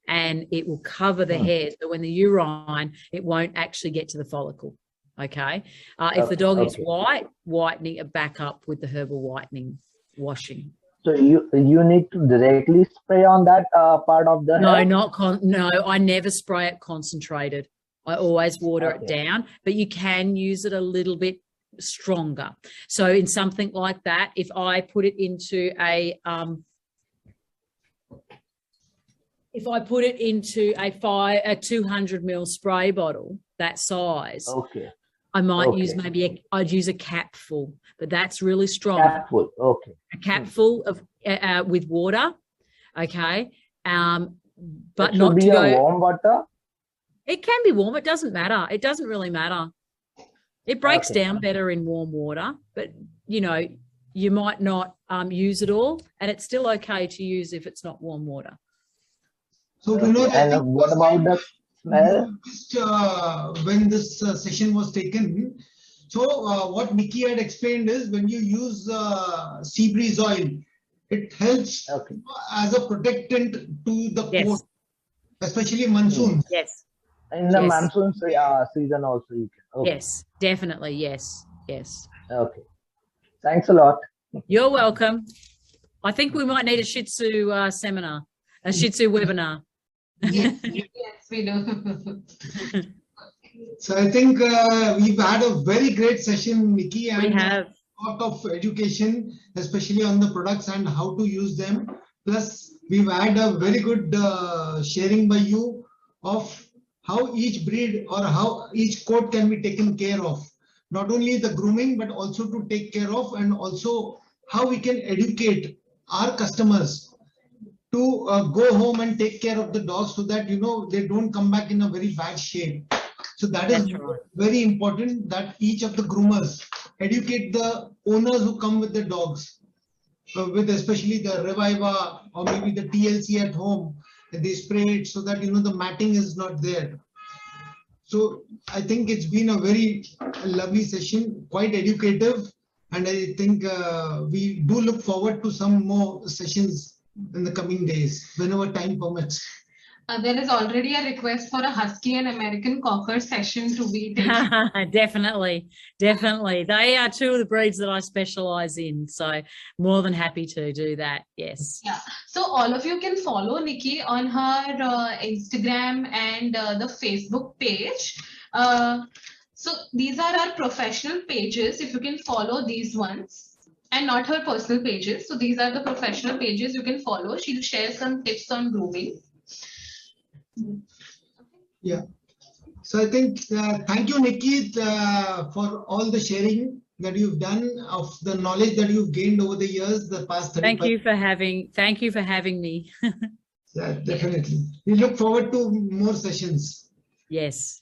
and it will cover the hair. So when the urine, it won't actually get to the follicle. Okay. If the dog is white, whitening it back up with the herbal whitening washing. So you need to directly spray on that part of the No, hair? no, I never spray it concentrated. I always water it down, but you can use it a little bit stronger. So in something like that, if I put it into a 200 ml spray bottle, that size, I might use I'd use a capful, but that's really strong. Capful, okay. A capful of with water, okay, but It not should be to go. warm water. It can be warm. It doesn't matter. It doesn't really matter. It breaks down better in warm water, but you might not use it all, and it's still okay to use if it's not warm water. So Vinod, I And think what about the smell? when this session was taken, so what Nicky had explained is when you use sea breeze oil, it helps as a protectant to the coat, especially monsoon. Yes. In the monsoon season also you can. Yes, definitely. Yes. Okay. Thanks a lot. You're welcome. I think we might need a Shih Tzu seminar, a Shih Tzu webinar. Yes, we do. So I think we've had a very great session, Nicky, and We have a lot of education, especially on the products and how to use them. Plus, we've had a very good sharing by you of how each breed or how each coat can be taken care of. Not only the grooming, but also to take care of, and also how we can educate our customers to go home and take care of the dogs so that they don't come back in a very bad shape. So that is very important, that each of the groomers educate the owners who come with the dogs, with especially the Reviva or maybe the TLC at home, and they spray it so that the matting is not there. So I think it's been a very lovely session, quite educative, and I think we do look forward to some more sessions in the coming days, whenever time permits. There is already a request for a Husky and American Cocker session to be taken. Definitely. They are two of the breeds that I specialize in, so more than happy to do that. Yes. Yeah. So all of you can follow Nicky on her Instagram and the Facebook page. So these are our professional pages. If you can follow these ones, and not her personal pages. So these are the professional pages you can follow. She'll share some tips on grooming. Yeah. So I think thank you, Nicky, for all the sharing that you've done of the knowledge that you've gained over the years, the past 35. Thank you for having me. Yeah, definitely. We look forward to more sessions. Yes.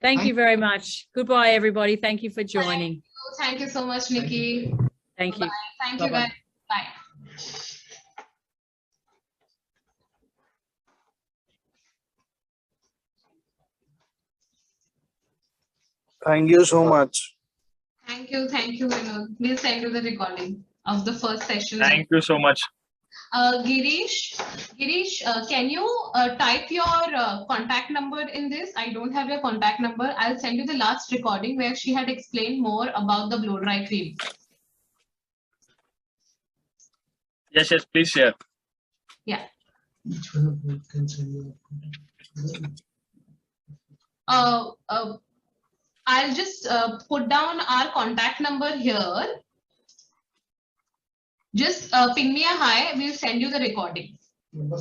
Thank you very much. Goodbye, everybody. Thank you for joining. Thank you so much, Nicky. Thank you. Bye. Thank you, guys. Bye. Thank you so much. Thank you, Vinod. We'll send you the recording of the first session. Thank you so much. Girish, can you type your contact number in this? I don't have your contact number. I'll send you the last recording where she had explained more about the blow dry cream. Yes, please share. Yeah. Each one of you can send you I'll just put down our contact number here. Just ping me a hi. We'll send you the recording.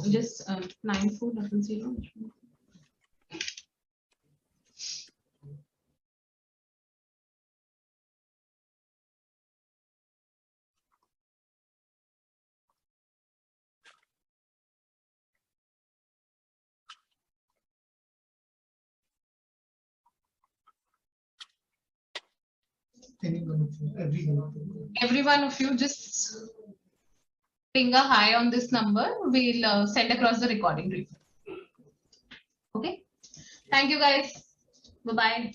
Just 9400. Any one of you, every one of you. Every one of you just ping a hi on this number. We'll send across the recording to you. Okay. Thank you guys. Bye bye.